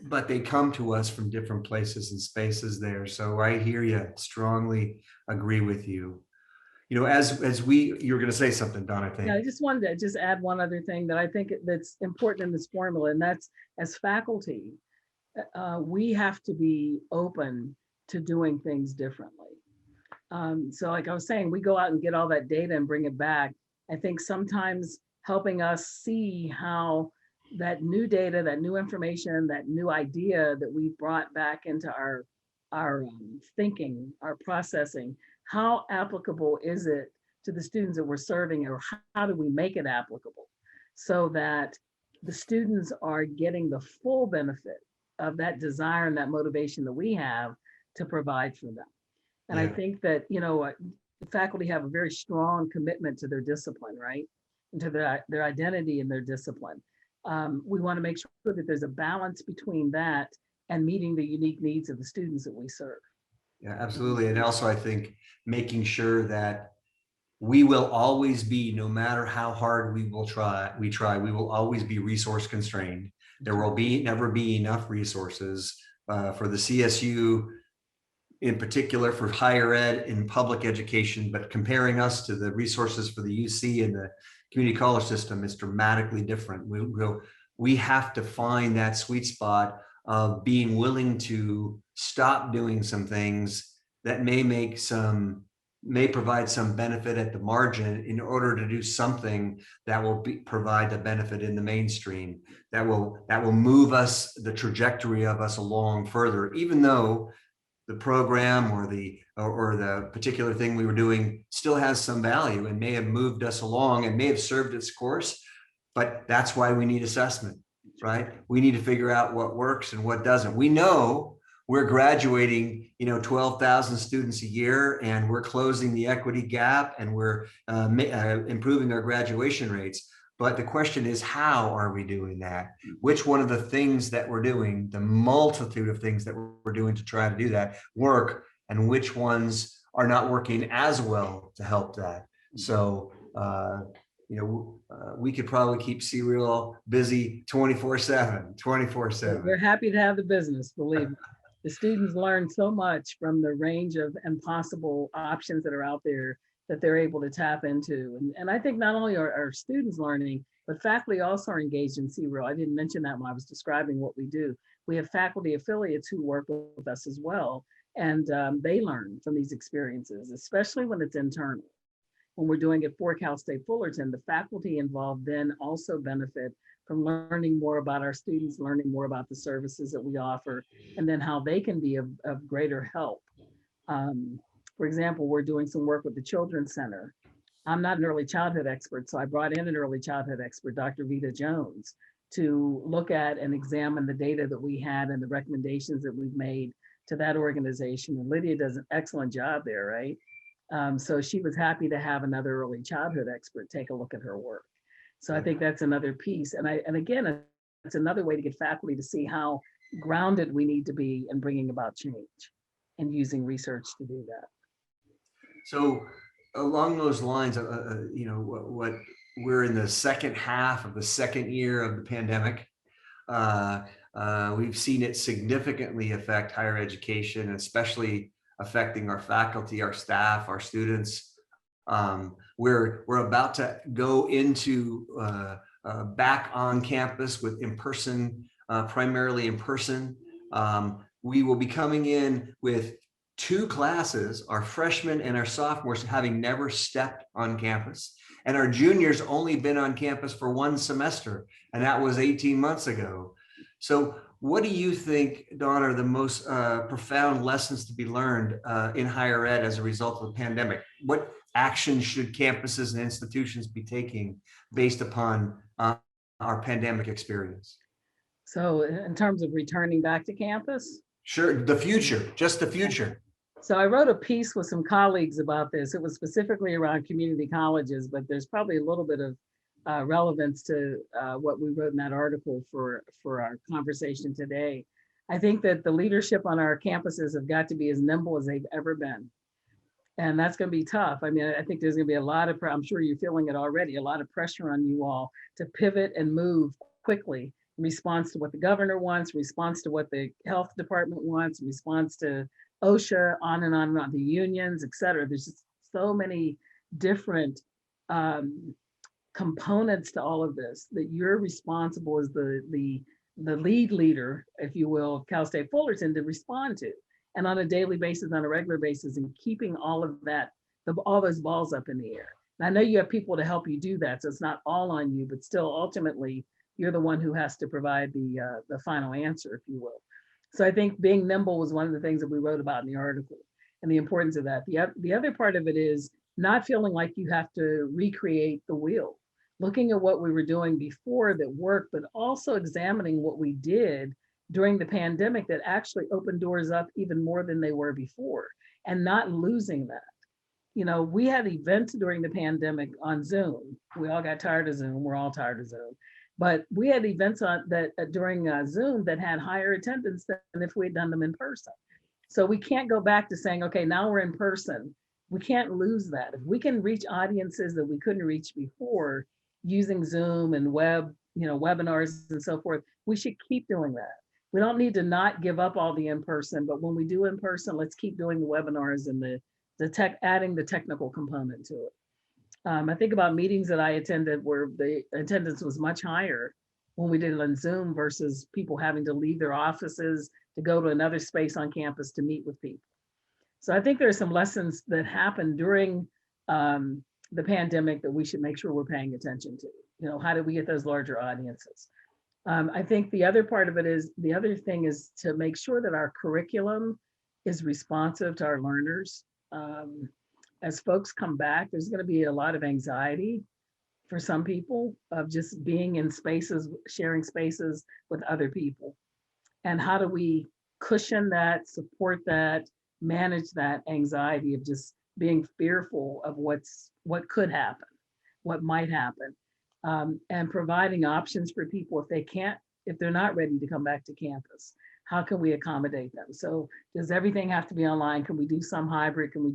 but they come to us from different places and spaces there. So I hear you, strongly agree with you. You know, you were going to say something, Don, I think. Yeah, I just wanted to add one other thing that I think that's important in this formula, and that's, as faculty, we have to be open to doing things differently. So like I was saying, we go out and get all that data and bring it back. I think sometimes helping us see how that new data, that new information, that new idea that we brought back into our thinking, our processing, how applicable is it to the students that we're serving, or how do we make it applicable so that the students are getting the full benefit of that desire and that motivation that we have to provide for them. And I think that, the faculty have a very strong commitment to their discipline, right? And to their identity and their discipline. We want to make sure that there's a balance between that and meeting the unique needs of the students that we serve. Yeah, absolutely. And also, I think making sure that we will always be, no matter how hard we will always be resource constrained. There will never be enough resources for the CSU, in particular for higher ed in public education, but comparing us to the resources for the UC and the community college system is dramatically different. We have to find that sweet spot of being willing to stop doing some things that may provide some benefit at the margin in order to do something that will provide the benefit in the mainstream, that will move us, the trajectory of us along further, even though the program or the particular thing we were doing still has some value and may have moved us along and may have served its course. But that's why we need assessment, right? We need to figure out what works and what doesn't. We know we're graduating, 12,000 students a year, and we're closing the equity gap, and we're improving our graduation rates. But the question is, how are we doing that? Which one of the things that we're doing, the multitude of things that we're doing to try to do that, work, and which ones are not working as well to help that? So, we could probably keep Serial busy 24/7. We're happy to have the business, believe me. The students learn so much from the range of and possible options that are out there that they're able to tap into. And I think not only are students learning, but faculty also are engaged in Serial. I didn't mention that when I was describing what we do. We have faculty affiliates who work with us as well, and they learn from these experiences, especially when it's internal. When we're doing it for Cal State Fullerton, the faculty involved then also benefit from learning more about our students, learning more about the services that we offer, and then how they can be of greater help. For example, we're doing some work with the Children's Center. I'm not an early childhood expert, so I brought in an early childhood expert, Dr. Vita Jones, to look at and examine the data that we had and the recommendations that we've made to that organization. And Lydia does an excellent job there, right? So she was happy to have another early childhood expert take a look at her work. So I think that's another piece. And again, it's another way to get faculty to see how grounded we need to be in bringing about change and using research to do that. So along those lines, what we're in the second half of the second year of the pandemic. We've seen it significantly affect higher education, especially affecting our faculty, our staff, our students. We're about to go into back on campus with primarily in person. We will be coming in with 2 classes, our freshmen and our sophomores, having never stepped on campus, and our juniors only been on campus for 1 semester, and that was 18 months ago. So what do you think, Dawn, are the most profound lessons to be learned in higher ed as a result of the pandemic? What actions should campuses and institutions be taking based upon our pandemic experience? So in terms of returning back to campus? Sure, the future, just the future. So I wrote a piece with some colleagues about this. It was specifically around community colleges, but there's probably a little bit of relevance to what we wrote in that article for our conversation today. I think that the leadership on our campuses have got to be as nimble as they've ever been. And that's going to be tough. I mean, I think there's going to be a lot of, I'm sure you're feeling it already, a lot of pressure on you all to pivot and move quickly in response to what the governor wants, response to what the health department wants, response to OSHA, on and on, the unions, et cetera. There's just so many different components to all of this that you're responsible as the lead leader, if you will, of Cal State Fullerton to respond to. and on a daily basis, on a regular basis, and keeping all of that, all those balls up in the air. And I know you have people to help you do that, so it's not all on you, but still ultimately you're the one who has to provide the final answer, if you will. So I think being nimble was one of the things that we wrote about in the article and the importance of that. The other part of it is not feeling like you have to recreate the wheel, looking at what we were doing before that worked, but also examining what we did during the pandemic that actually opened doors up even more than they were before, and not losing that. You know, we had events during the pandemic on Zoom. We all got tired of Zoom. We're all tired of Zoom. But we had events on that during Zoom that had higher attendance than if we had done them in person. So we can't go back to saying, okay, now we're in person. We can't lose that. If we can reach audiences that we couldn't reach before using Zoom and webinars and so forth, we should keep doing that. We don't need to not give up all the in-person, but when we do in person, let's keep doing the webinars and adding the technical component to it. I think about meetings that I attended where the attendance was much higher when we did it on Zoom versus people having to leave their offices to go to another space on campus to meet with people. So I think there's some lessons that happened during the pandemic that we should make sure we're paying attention to. You know, how do we get those larger audiences? I think the other thing is to make sure that our curriculum is responsive to our learners. As folks come back, there's going to be a lot of anxiety for some people of just being in spaces, sharing spaces with other people. And how do we cushion that, support that, manage that anxiety of just being fearful of what could happen, what might happen, and providing options for people if they're not ready to come back to campus. How can we accommodate them? So does everything have to be online? Can we do some hybrid? Can we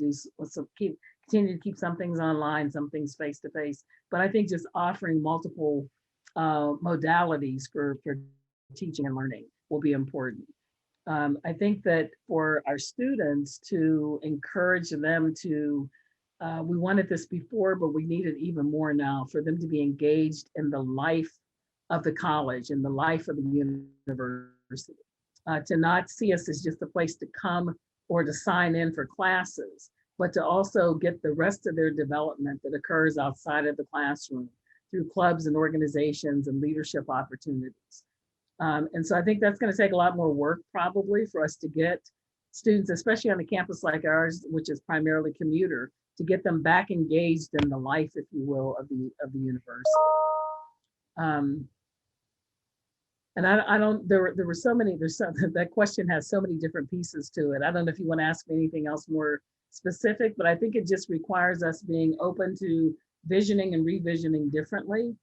continue to keep some things online, some things face-to-face? But I think just offering multiple modalities for teaching and learning will be important. I think that for our students to encourage them to, we wanted this before, but we need it even more now, for them to be engaged in the life of the college and the life of the university. To not see us as just a place to come or to sign in for classes, but to also get the rest of their development that occurs outside of the classroom through clubs and organizations and leadership opportunities. And so I think that's going to take a lot more work probably for us to get students, especially on a campus like ours, which is primarily commuter, to get them back engaged in the life, if you will, of the university. And there were so many, that question has so many different pieces to it. I don't know if you want to ask me anything else more specific, but I think it just requires us being open to visioning and revisioning differently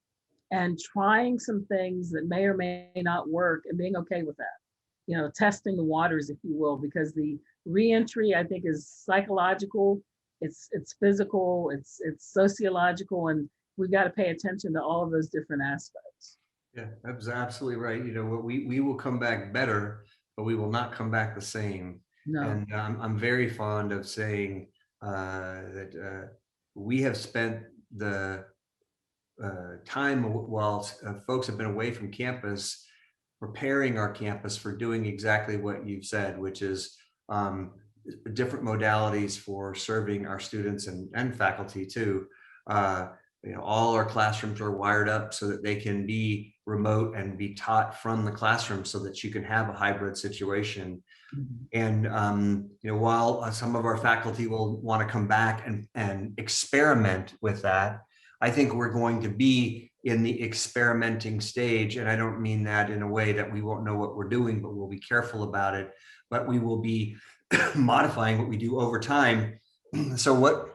and trying some things that may or may not work and being okay with that. You know, testing the waters, if you will, because the reentry, I think, is psychological, it's physical, it's sociological, and we've got to pay attention to all of those different aspects. Yeah, that's absolutely right. You know, we will come back better, but we will not come back the same. No. And I'm very fond of saying that we have spent the time while folks have been away from campus, preparing our campus for doing exactly what you've said, which is different modalities for serving our students and faculty too. You know, all our classrooms are wired up so that they can be remote and be taught from the classroom so that you can have a hybrid situation. Mm-hmm. And, you know, while some of our faculty will want to come back and experiment with that, I think we're going to be in the experimenting stage. And I don't mean that in a way that we won't know what we're doing, but we'll be careful about it. But we will be modifying what we do over time. So what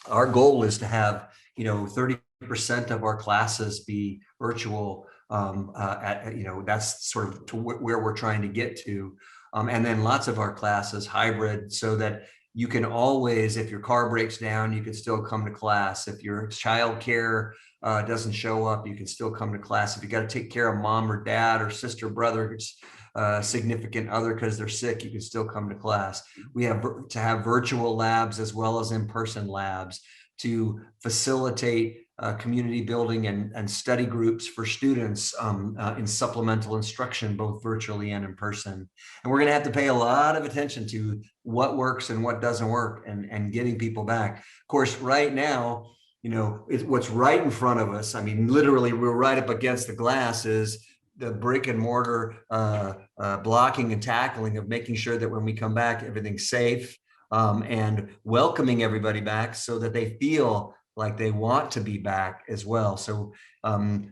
our goal is to have, you know, 30% of our classes be virtual. You know, that's sort of to where we're trying to get to. And then lots of our classes hybrid, so that you can always, if your car breaks down, you can still come to class. If your child care doesn't show up, you can still come to class. If you got to take care of mom or dad or sister, brother, significant other because they're sick, you can still come to class. We have to have virtual labs as well as in-person labs to facilitate community building and study groups for students in supplemental instruction, both virtually and in person. And we're going to have to pay a lot of attention to what works and what doesn't work, and getting people back. Of course, right now, what's right in front of us. I mean, literally, we're right up against the glass is the brick and mortar blocking and tackling of making sure that when we come back, everything's safe, and welcoming everybody back so that they feel like they want to be back as well. So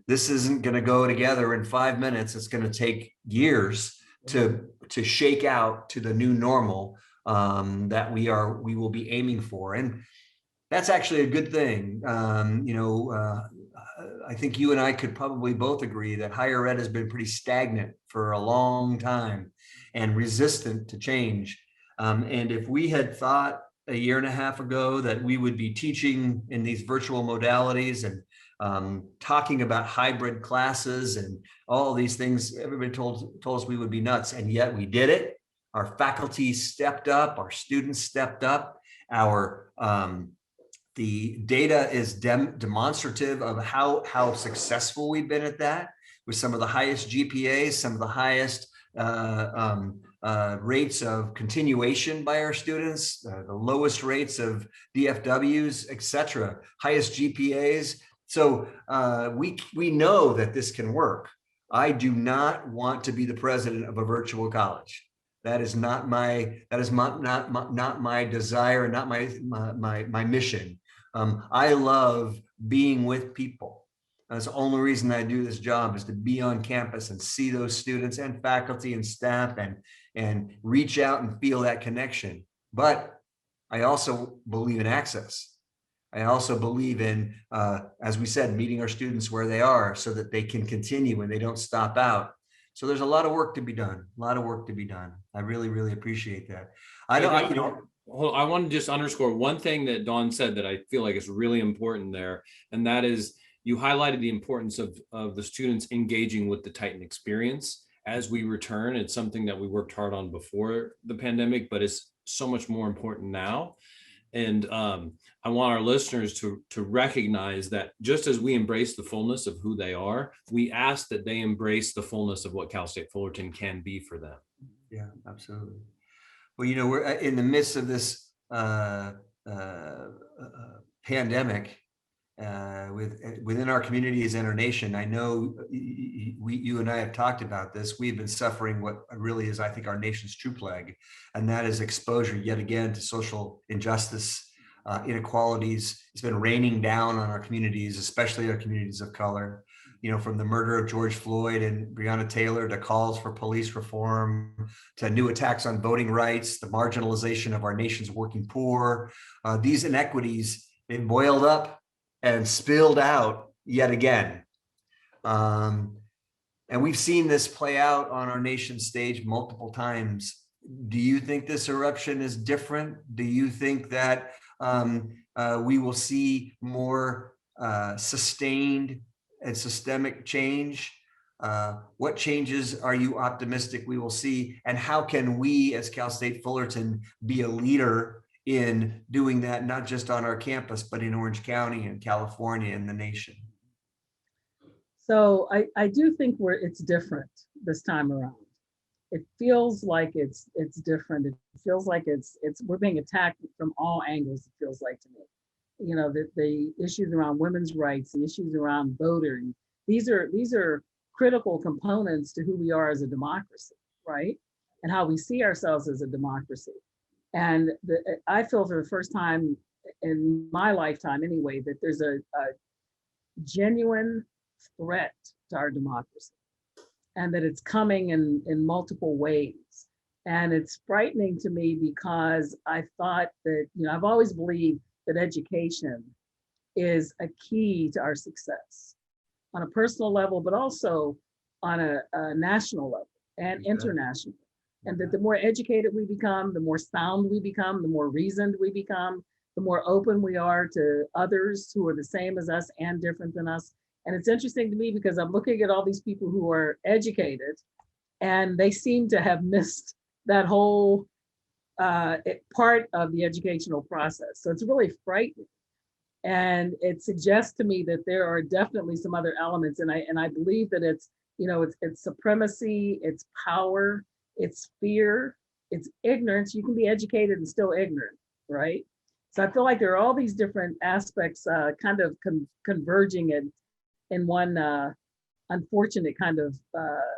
this isn't going to go together in 5 minutes. It's going to take years to shake out to the new normal that we will be aiming for. And that's actually a good thing. I think you and I could probably both agree that higher ed has been pretty stagnant for a long time and resistant to change. And if we had thought a year and a half ago that we would be teaching in these virtual modalities and talking about hybrid classes and all these things, everybody told us we would be nuts, and yet we did it. Our faculty stepped up, our students stepped up, the data is demonstrative of how successful we've been at that, with some of the highest GPAs, some of the highest rates of continuation by our students, the lowest rates of DFWs, etc., highest GPAs. So we know that this can work. I do not want to be the president of a virtual college. That is not my desire, not my mission. I love being with people. That's the only reason I do this job, is to be on campus and see those students and faculty and staff and reach out and feel that connection. But I also believe in access. I also believe in, as we said, meeting our students where they are so that they can continue and they don't stop out. So there's a lot of work to be done, I really, really appreciate that. I want to just underscore one thing that Dawn said that I feel like is really important there. And that is, you highlighted the importance of the students engaging with the Titan experience as we return. It's something that we worked hard on before the pandemic, but it's so much more important now. And I want our listeners to recognize that just as we embrace the fullness of who they are, we ask that they embrace the fullness of what Cal State Fullerton can be for them. Yeah, absolutely. Well, we're in the midst of this pandemic within our communities and our nation. I know you and I have talked about this. We've been suffering what really is, I think, our nation's true plague, and that is exposure yet again to social injustice, inequalities. It's been raining down on our communities, especially our communities of color. From the murder of George Floyd and Breonna Taylor to calls for police reform, to new attacks on voting rights, the marginalization of our nation's working poor. These inequities, they boiled up and spilled out yet again. And we've seen this play out on our nation's stage multiple times. Do you think this eruption is different? Do you think that we will see more sustained and systemic change? What changes are you optimistic we will see? And how can we as Cal State Fullerton be a leader in doing that, not just on our campus, but in Orange County and California and the nation? So I do think it's different this time around. It feels like it's different. It feels like we're being attacked from all angles, it feels like to me. The issues around women's rights, the issues around voting, these are critical components to who we are as a democracy, right? And how we see ourselves as a democracy. And I feel for the first time in my lifetime anyway, that there's a genuine threat to our democracy, and that it's coming in multiple ways. And it's frightening to me because I thought that, I've always believed that education is a key to our success on a personal level, but also on a national level and international. And that the more educated we become, the more sound we become, the more reasoned we become, the more open we are to others who are the same as us and different than us. And it's interesting to me because I'm looking at all these people who are educated, and they seem to have missed that whole part of the educational process. So it's really frightening. And it suggests to me that there are definitely some other elements. And I believe that it's, it's supremacy, it's power, it's fear, it's ignorance. You can be educated and still ignorant, right? So I feel like there are all these different aspects kind of converging in one unfortunate kind of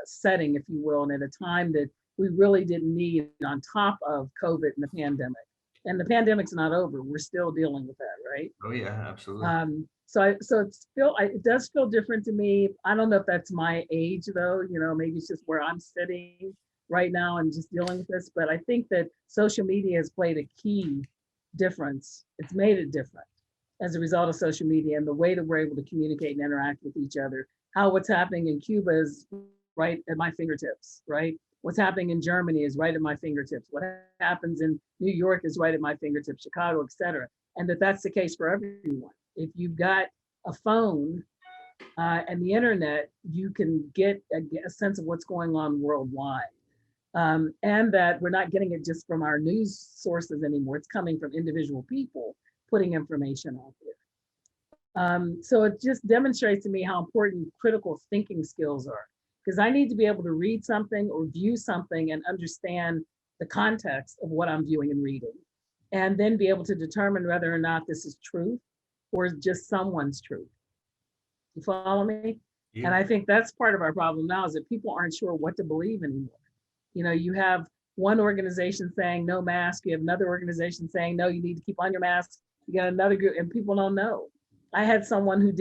setting, if you will, and at a time that we really didn't need on top of COVID and the pandemic. And the pandemic's not over. We're still dealing with that, right? Oh yeah, absolutely. So it does feel different to me. I don't know if that's my age though, maybe it's just where I'm sitting right now and just dealing with this. But I think that social media has played a key difference. It's made it different as a result of social media and the way that we're able to communicate and interact with each other. How what's happening in Cuba is right at my fingertips, right? What's happening in Germany is right at my fingertips. What happens in New York is right at my fingertips, Chicago, et cetera. And that's the case for everyone. If you've got a phone and the internet, you can get a sense of what's going on worldwide. And that we're not getting it just from our news sources anymore. It's coming from individual people putting information out there. So it just demonstrates to me how important critical thinking skills are, because I need to be able to read something or view something and understand the context of what I'm viewing and reading, and then be able to determine whether or not this is truth or just someone's truth. You follow me? Yeah. And I think that's part of our problem now, is that people aren't sure what to believe anymore. You have one organization saying no mask, you have another organization saying no, you need to keep on your mask. You got another group, and people don't know. I had someone who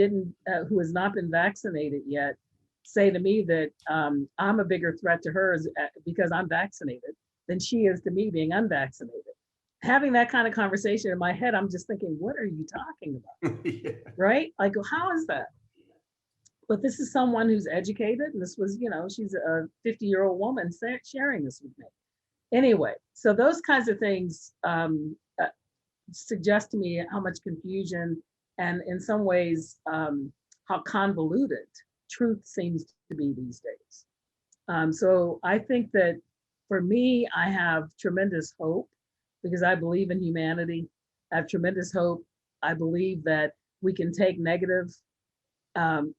has not been vaccinated yet say to me that I'm a bigger threat to her because I'm vaccinated than she is to me being unvaccinated. Having that kind of conversation in my head, I'm just thinking, what are you talking about? Yeah. Right? Like, how is that? But this is someone who's educated, and this was, she's a 50-year-old woman sharing this with me. Anyway, so those kinds of things suggest to me how much confusion and in some ways how convoluted truth seems to be these days. So I think that for me, I have tremendous hope because I believe in humanity. I have tremendous hope. I believe that we can take negative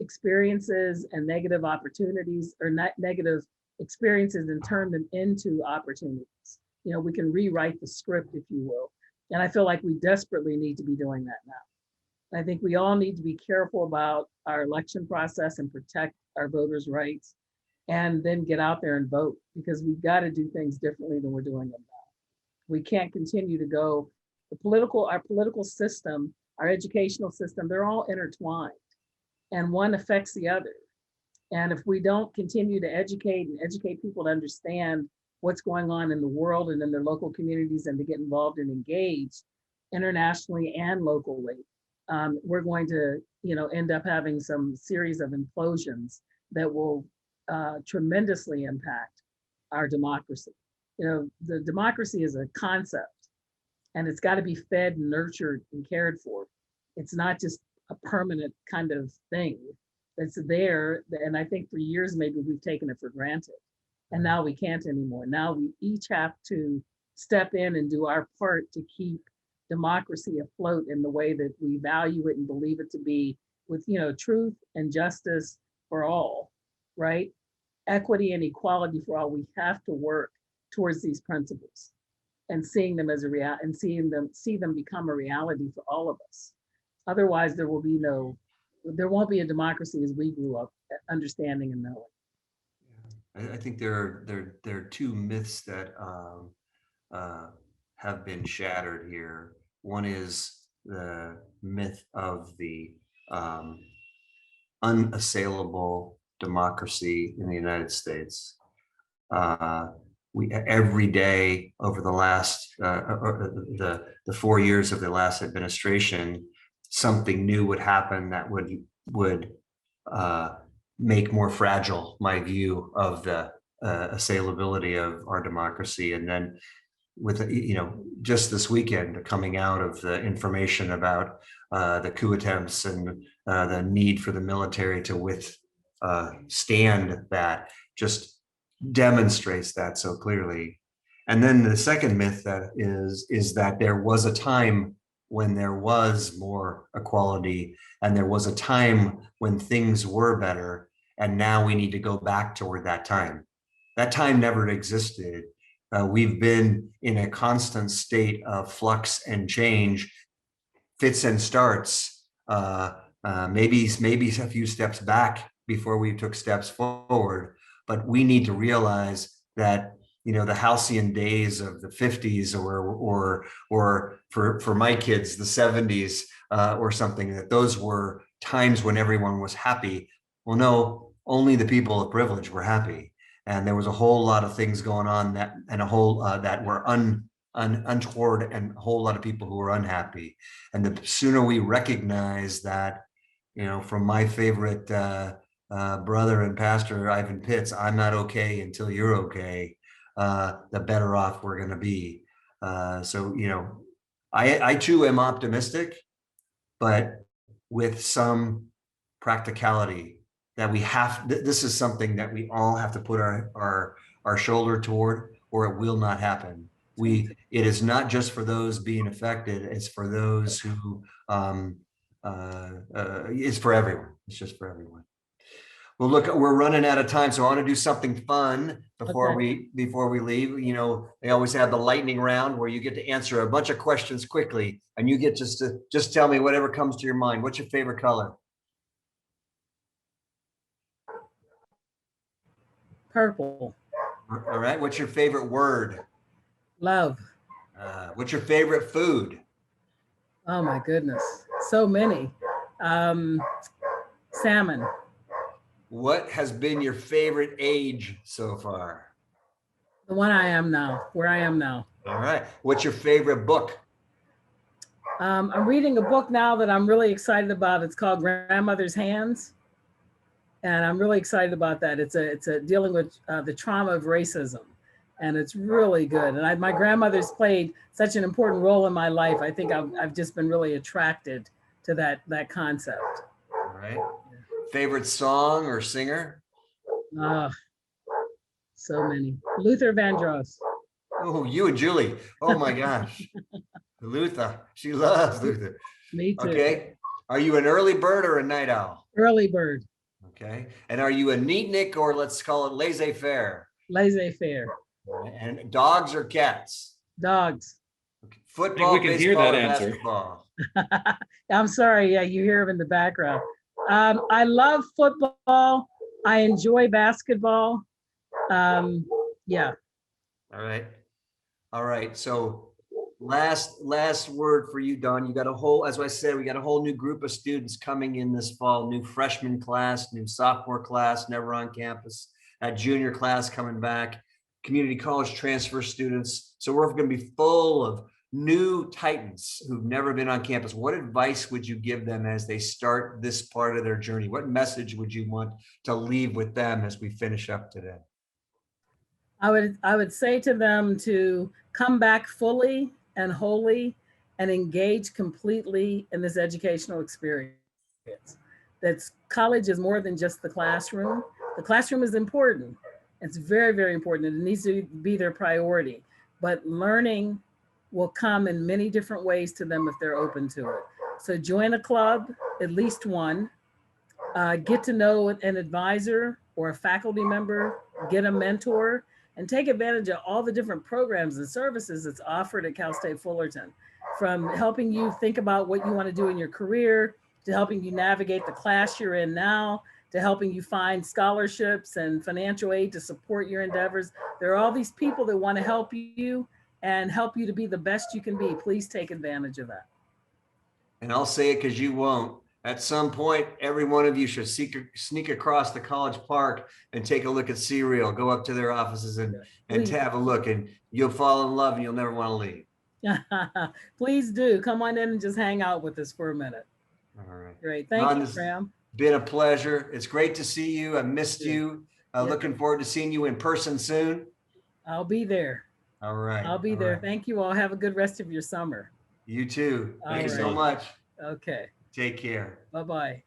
experiences and negative opportunities, or negative experiences, and turn them into opportunities. We can rewrite the script, if you will. And I feel like we desperately need to be doing that now. I think we all need to be careful about our election process and protect our voters' rights, and then get out there and vote, because we've got to do things differently than we're doing them now. We can't continue to go, our political system, our educational system, they're all intertwined, and one affects the other. And if we don't continue to educate people to understand what's going on in the world and in their local communities, and to get involved and engaged internationally and locally, we're going to, end up having some series of implosions that will tremendously impact our democracy. The democracy is a concept, and it's got to be fed and nurtured and cared for. It's not just a permanent kind of thing that's there. And I think for years, maybe we've taken it for granted, and now we can't anymore. Now we each have to step in and do our part to keep democracy afloat in the way that we value it and believe it to be, with truth and justice for all, right? Equity and equality for all. We have to work towards these principles and seeing them as and see them become a reality for all of us. Otherwise, there won't be a democracy as we grew up understanding and knowing. I think there are two myths that have been shattered here. One is the myth of the unassailable democracy in the United States. We every day over the last the 4 years of the last administration, something new would happen that would make more fragile my view of the assailability of our democracy. And then with just this weekend, coming out of the information about the coup attempts and the need for the military to withstand that, just demonstrates that so clearly. And then the second myth that is that there was a time when there was more equality and there was a time when things were better, and now we need to go back toward that time. That time never existed. We've been in a constant state of flux and change, fits and starts, maybe a few steps back before we took steps forward. But we need to realize that, you know, the halcyon days of the 50s or for my kids, the 70s or something, that those were times when everyone was happy. Well, no, only the people of privilege were happy. And there was a whole lot of things going on that were untoward, and a whole lot of people who were unhappy. And the sooner we recognize that, you know, from my favorite brother and pastor, Ivan Pitts, I'm not okay until you're okay, the better off we're going to be. So, you know, I too am optimistic, but with some practicality that we have. This is something that we all have to put our shoulder toward, or it will not happen. It is not just for those being affected, it's for those who, it's for everyone. It's just for everyone. Well, look, we're running out of time, so I want to do something fun before we leave. You know, they always have the lightning round where you get to answer a bunch of questions quickly, and you get just tell me whatever comes to your mind. What's your favorite color? Purple. All right. What's your favorite word? Love. What's your favorite food? Oh my goodness, so many. Salmon. What has been your favorite age so far? The one I am now, where I am now. All right. What's your favorite book? I'm reading a book now that I'm really excited about. It's called Grandmother's Hands. And I'm really excited about that. It's a dealing with the trauma of racism. And it's really good. And my grandmother's played such an important role in my life. I think I've just been really attracted to that concept. All right. Favorite song or singer? So many. Luther Vandross. Oh, you and Julie. Oh my gosh. Luther. She loves Luther. Me too. Okay. Are you an early bird or a night owl? Early bird. Okay. And are you a neatnik, or let's call it laissez-faire? Laissez-faire. And dogs or cats? Dogs. Okay. Football, I think we can hear baseball, that or answer. basketball? I'm sorry. Yeah, you hear him in the background. I love football. I enjoy basketball. Yeah. All right. All right. So last word for you, Don. You got a whole, as I said, we got a whole new group of students coming in this fall, new freshman class, new sophomore class, never on campus, that junior class coming back, community college transfer students. So we're going to be full of new Titans who've never been on campus. What advice would you give them as they start this part of their journey? What message would you want to leave with them as we finish up today? I would say to them to come back fully and wholly and engage completely in this educational experience. That college is more than just the classroom. The classroom is important. It's very, very important. It needs to be their priority. But learning will come in many different ways to them if they're open to it. So join a club, at least one, get to know an advisor or a faculty member, get a mentor, and take advantage of all the different programs and services that's offered at Cal State Fullerton, from helping you think about what you want to do in your career, to helping you navigate the class you're in now, to helping you find scholarships and financial aid to support your endeavors. There are all these people that want to help you and help you to be the best you can be. Please take advantage of that. And I'll say it because you won't. At some point, every one of you should sneak across the college park and take a look at Serial. Go up to their offices and have a look, and you'll fall in love and you'll never want to leave. Please do. Come on in and just hang out with us for a minute. All right. Great. Thank you, Fram. Been a pleasure. It's great to see you. I missed you. Looking forward to seeing you in person soon. I'll be there. All right. I'll be there. Right. Thank you all. Have a good rest of your summer. You too. Thank you so much. Okay. Take care. Bye-bye.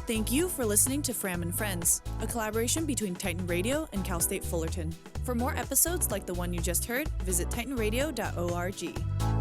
Thank you for listening to Fram and Friends, a collaboration between Titan Radio and Cal State Fullerton. For more episodes like the one you just heard, visit titanradio.org.